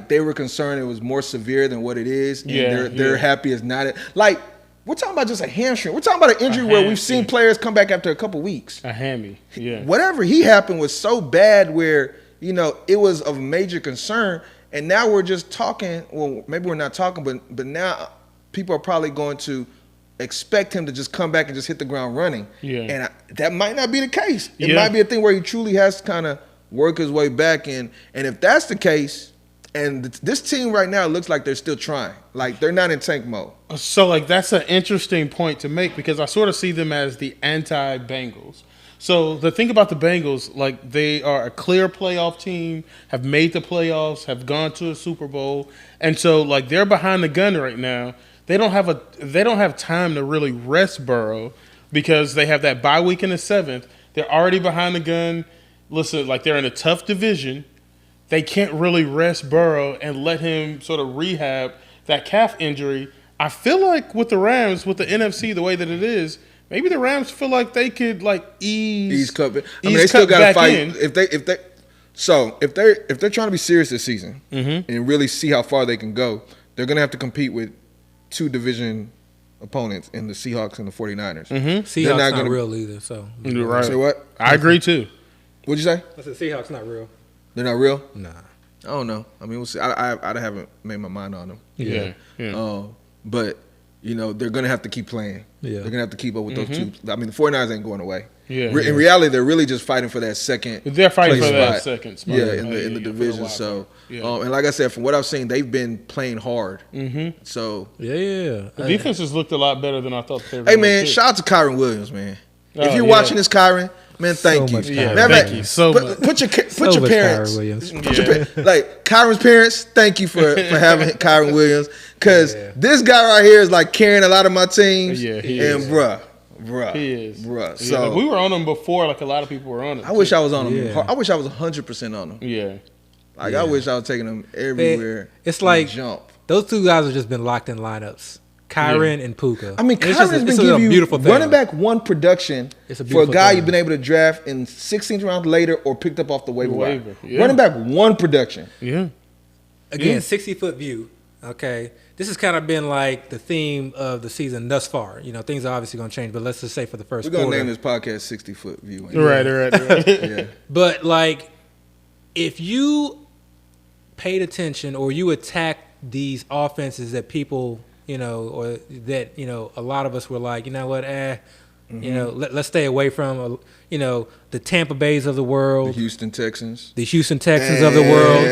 they were concerned it was more severe than what it is, and they're happy it's not. Like. We're talking about just a hamstring. We're talking about an injury where we've seen players come back after a couple weeks. A hammy, yeah. Whatever happened was so bad where, it was of major concern. And now we're just talking. Well, maybe we're not talking, but now people are probably going to expect him to just come back and just hit the ground running. Yeah. And that might not be the case. It might be a thing where he truly has to kind of work his way back. And if that's the case, and this team right now looks like they're still trying. Like, they're not in tank mode. So, like, that's an interesting point to make because I sort of see them as the anti-Bengals. So, the thing about the Bengals, like, they are a clear playoff team, have made the playoffs, have gone to a Super Bowl. And so, like, they're behind the gun right now. They don't have time to really rest Burrow because they have that bye week in the 7th. They're already behind the gun. Listen, like, they're in a tough division. They can't really rest Burrow and let him sort of rehab that calf injury. I feel like with the Rams, with the NFC the way that it is, maybe the Rams feel like they could like ease Cup. I mean, they still got to fight. If they're trying to be serious this season and really see how far they can go, they're going to have to compete with 2 division opponents in the Seahawks and the 49ers. Seahawks not real either. So right. Say what? I agree too. What'd you say? I said Seahawks not real. They're not real? Nah. I don't know. I mean, we'll see. I haven't made my mind on them. Yeah. But, they're going to have to keep playing. Yeah. They're going to have to keep up with those 2. I mean, the 49ers ain't going away. Yeah. In reality, they're really just fighting for that second They're fighting for that second spot. Yeah, in the division. So, and like I said, from what I've seen, they've been playing hard. So. Yeah. The defense has looked a lot better than I thought they were. Hey, man, shout out to Kyron Williams, man. If you're watching this, Kyron, man, thank you. Thank you so much. Put your parents. Like Kyron's parents, thank you for having Kyron Williams. Because this guy right here is like carrying a lot of my teams. Yeah, he is. Bruh. He is. Bruh. Yeah, so like we were on him before, like a lot of people were on him. I wish I was on him. Yeah. I wish I was 100% on him. Yeah. Like I wish I was taking him everywhere. It's like jump. Those 2 guys have just been locked in lineups. Kyron and Puka. I mean, Kyron's been giving you running back 1 production for a guy you've been able to draft in 16th round later or picked up off the waiver wire. Yeah. Running back 1 production. Yeah. Again, 60-foot view. Okay. This has kind of been like the theme of the season thus far. Things are obviously going to change, but let's just say for the first quarter. We're going to name this podcast 60-foot view. Right. Yeah. But, like, if you paid attention or you attacked these offenses that people or that, a lot of us were like, you know what, let's stay away from, the Tampa Bays of the world. The Houston Texans. Of the world.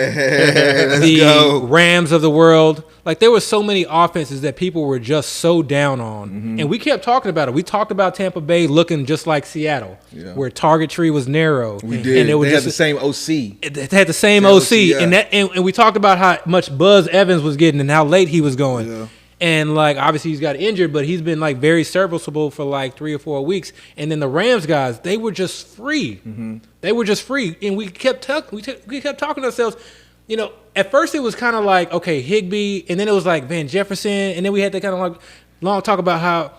The Rams of the world. Like, there were so many offenses that people were just so down on. Mm-hmm. And we kept talking about it. We talked about Tampa Bay looking just like Seattle, where target tree was narrow. We did. And they had the same OC. It had the same OC. Yeah. And we talked about how much Buzz Evans was getting and how late he was going. Yeah. And, like, obviously he's got injured, but he's been, like, very serviceable for, like, 3 or 4 weeks. And then the Rams guys, they were just free. Mm-hmm. They were just free. And we kept talking to ourselves. At first it was kind of like, okay, Higbee. And then it was like Van Jefferson. And then we had to kind of, like, long talk about how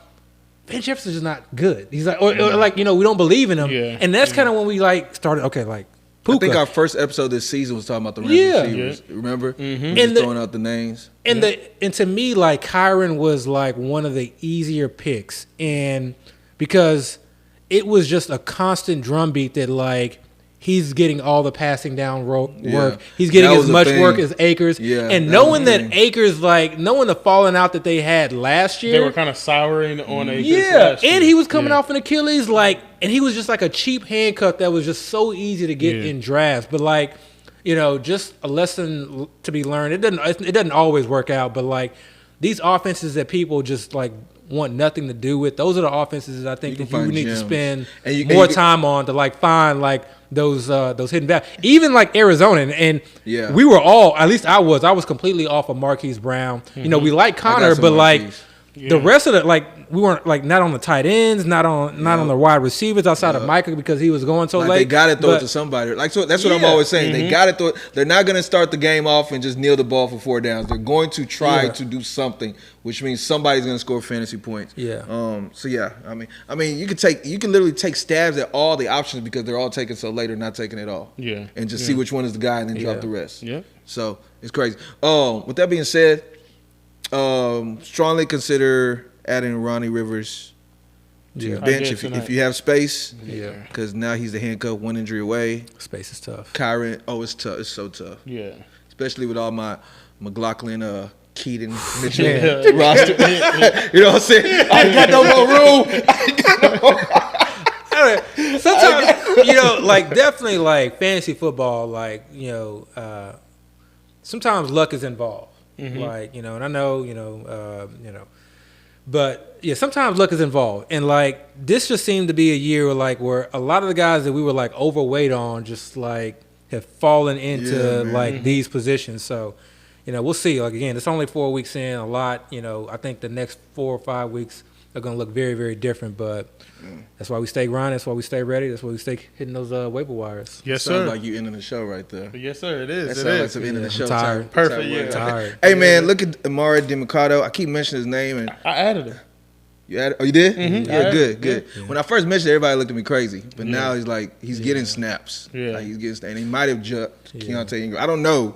Van Jefferson's just not good. He's like, or like, we don't believe in him. Yeah. And that's kind of when we, like, started, okay, like, Puka. I think our first episode this season was talking about the Rams receivers. Yeah. Remember? Mm-hmm. And throwing out the names. And and to me, like, Kyren was like one of the easier picks, and because it was just a constant drumbeat that, like, he's getting all the passing down work. He's getting as much work as Akers. Yeah, and knowing that Akers, like, knowing the falling out that they had last year. They were kind of souring on Akers last year. And he was coming off an Achilles, like, and he was just like a cheap handcuff that was just so easy to get in drafts. But, like, just a lesson to be learned. It doesn't always work out, but, like, these offenses that people just, like, want nothing to do with, those are the offenses that I think that you need to spend more time on to, like, find, like, those hidden values. Even, like, Arizona, and we were all, at least I was completely off of Marquise Brown. Mm-hmm. We like Connor, but Marquise. Like, the rest of it, like, we weren't, like, not on the tight ends, not on the wide receivers outside of Micah because he was going so late. They got to throw it to somebody. Like, so that's what I'm always saying. Mm-hmm. They got to throw it. They're not going to start the game off and just kneel the ball for 4 downs. They're going to try to do something, which means somebody's going to score fantasy points. Yeah. I mean, you can literally take stabs at all the options because they're all taken so late or not taking it all. Yeah. And just see which one is the guy and then drop the rest. Yeah. So it's crazy. With that being said, strongly consider adding Ronnie Rivers to your bench if you have space. Yeah. Because now he's the handcuff, 1 injury away. Space is tough. Kyren, it's tough. It's so tough. Yeah. Especially with all my McLaughlin, Keaton, Mitchell roster. You know what I'm saying? I got no more room. Sometimes, like, definitely, like, fantasy football, like, sometimes luck is involved. Mm-hmm. Like, and I know, but yeah, sometimes luck is involved. And, like, this just seemed to be a year where a lot of the guys that we were, like, overweight on just, like, have fallen into like these positions. So, we'll see. Like, again, it's only 4 weeks in. A lot, I think the next 4 or 5 weeks are going to look very, very different. But that's why we stay grinding. That's why we stay ready. That's why we stay hitting those waiver wires. Yes, sir. Sounds like you ending the show right there. Yes, sir. It is. That sounds like some ending the show. I'm tired. Perfect. Yeah. Tired. Hey, man, look at Amari DiMercato. I keep mentioning his name. And I added him. You added? Oh, you did? Mm-hmm. Yeah, good. Yeah. When I first mentioned it, everybody looked at me crazy. But now he's getting snaps. Yeah. Like, he's getting, and he might have jumped Keontae Ingram. I don't know.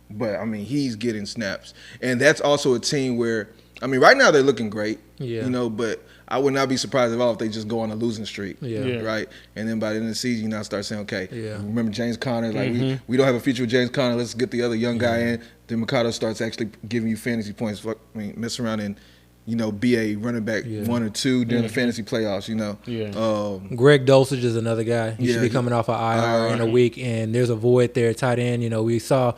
But, I mean, he's getting snaps. And that's also a team where, I mean, right now they're looking great. Yeah. But I would not be surprised at all if they just go on a losing streak. Yeah. Right? And then by the end of the season, you now start saying, okay, remember James Conner? Like, we don't have a future with James Conner. Let's get the other young guy in. Then Mercado starts actually giving you fantasy points. I mean, mess around and, be a running back 1 or 2 during the fantasy playoffs, Yeah. Greg Dulcich is another guy. He should be coming off of IR in a week, and there's a void there, tight end. We saw,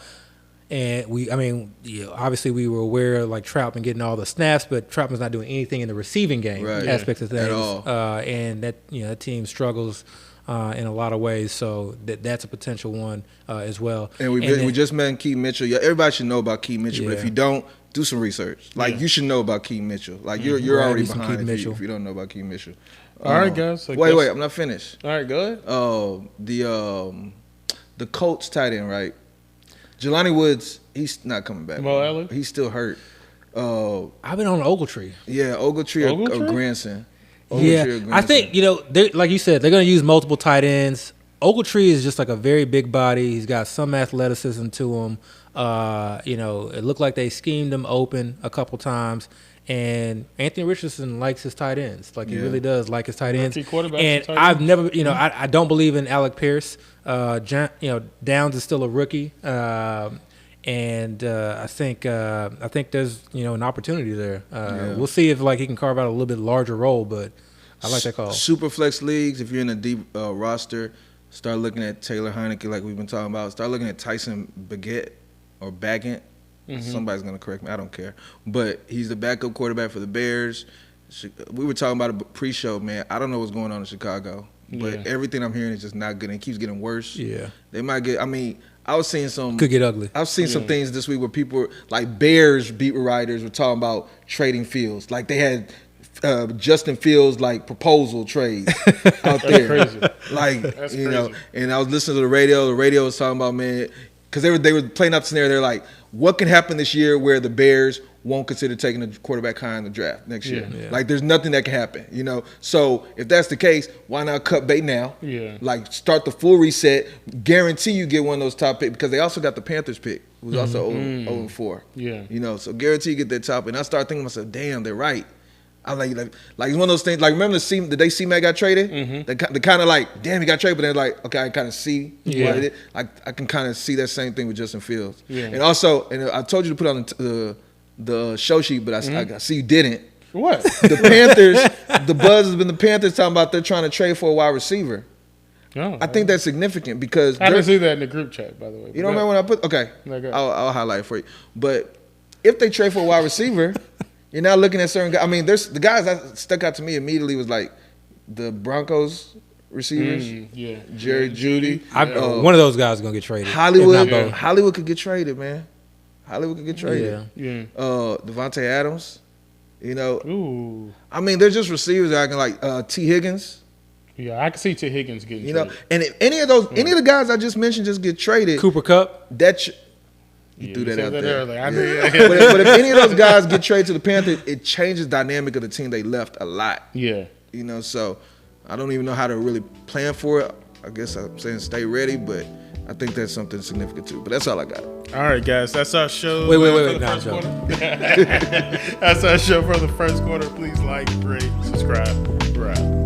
and obviously we were aware of, like, Troutman getting all the snaps, but Troutman's not doing anything in the receiving game aspect of things. At all. And that, that team struggles in a lot of ways, so that's a potential one as well. And we just met Keith Mitchell. Everybody should know about Keith Mitchell, but if you don't, do some research. Like, you should know about Keith Mitchell. Like, you're already behind if you don't know about Keith Mitchell. All right, guys. Wait, I'm not finished. All right, go ahead. The Colts tight end, right? Jelani Woods, he's not coming back. Mo Allen? He's still hurt. I've been on Ogletree. Yeah, Ogletree or Granson. I think, like you said, they're going to use multiple tight ends. Ogletree is just like a very big body. He's got some athleticism to him. It looked like they schemed him open a couple times. And Anthony Richardson likes his tight ends. Like, he really does like his tight ends. And I've never, I don't believe in Alec Pierce. Downs is still a rookie. And I think there's an opportunity there. We'll see if like he can carve out a little bit larger role, but I like that call. Superflex leagues, if you're in a deep roster, start looking at Taylor Heineke like we've been talking about. Start looking at Tyson Baggett or Baggett. Somebody's going to correct me. I don't care. But he's the backup quarterback for the Bears. We were talking about it pre-show, man. I don't know what's going on in Chicago. But everything I'm hearing is just not good and it keeps getting worse. Yeah. They might get, I was seeing some. Could get ugly. I've seen some things this week where people, like Bears beat writers, were talking about trading Fields. Like they had Justin Fields like proposal trades out there. Crazy. Like that's crazy. And I was listening to the radio. The radio was talking about, man, because they were playing out the scenario. They're like, what can happen this year where the Bears won't consider taking a quarterback high in the draft next year? Yeah. Like there's nothing that can happen, So if that's the case, why not cut bait now? Yeah. Like start the full reset. Guarantee you get one of those top picks because they also got the Panthers pick, who's also 0-4. Yeah. So guarantee you get that top. And I start thinking to myself, damn, they're right. I'm like it's one of those things. Like remember the day C-Mac got traded? They kind of like, damn, he got traded, but they're like, okay, I kind of see what it is. Like I can kind of see that same thing with Justin Fields. Yeah. And also, I told you to put on the show sheet, but I see you didn't. What? The Panthers, the buzz has been the Panthers talking about they're trying to trade for a wide receiver. Oh, I think that's significant because I didn't see that in the group chat, by the way. You don't remember when I put? Okay, I'll highlight it for you. But if they trade for a wide receiver. You're not looking at certain guys. There's the guys that stuck out to me immediately was like the Broncos receivers. Jerry Jeudy. One of those guys is gonna get traded. Hollywood could get traded, man. Hollywood could get traded. Yeah. Devontae Adams. Ooh. There's just receivers that I can like T. Higgins. Yeah, I can see T. Higgins getting traded. And if any of the guys I just mentioned just get traded, Cooper Kupp. You threw that out there. But if any of those guys get traded to the Panthers, it changes the dynamic of the team they left a lot. Yeah. So I don't even know how to really plan for it. I guess I'm saying stay ready, but I think that's something significant too. But that's all I got. All right, guys. That's our show. Wait. That's our show for the first quarter. Please like, rate, subscribe. We're out.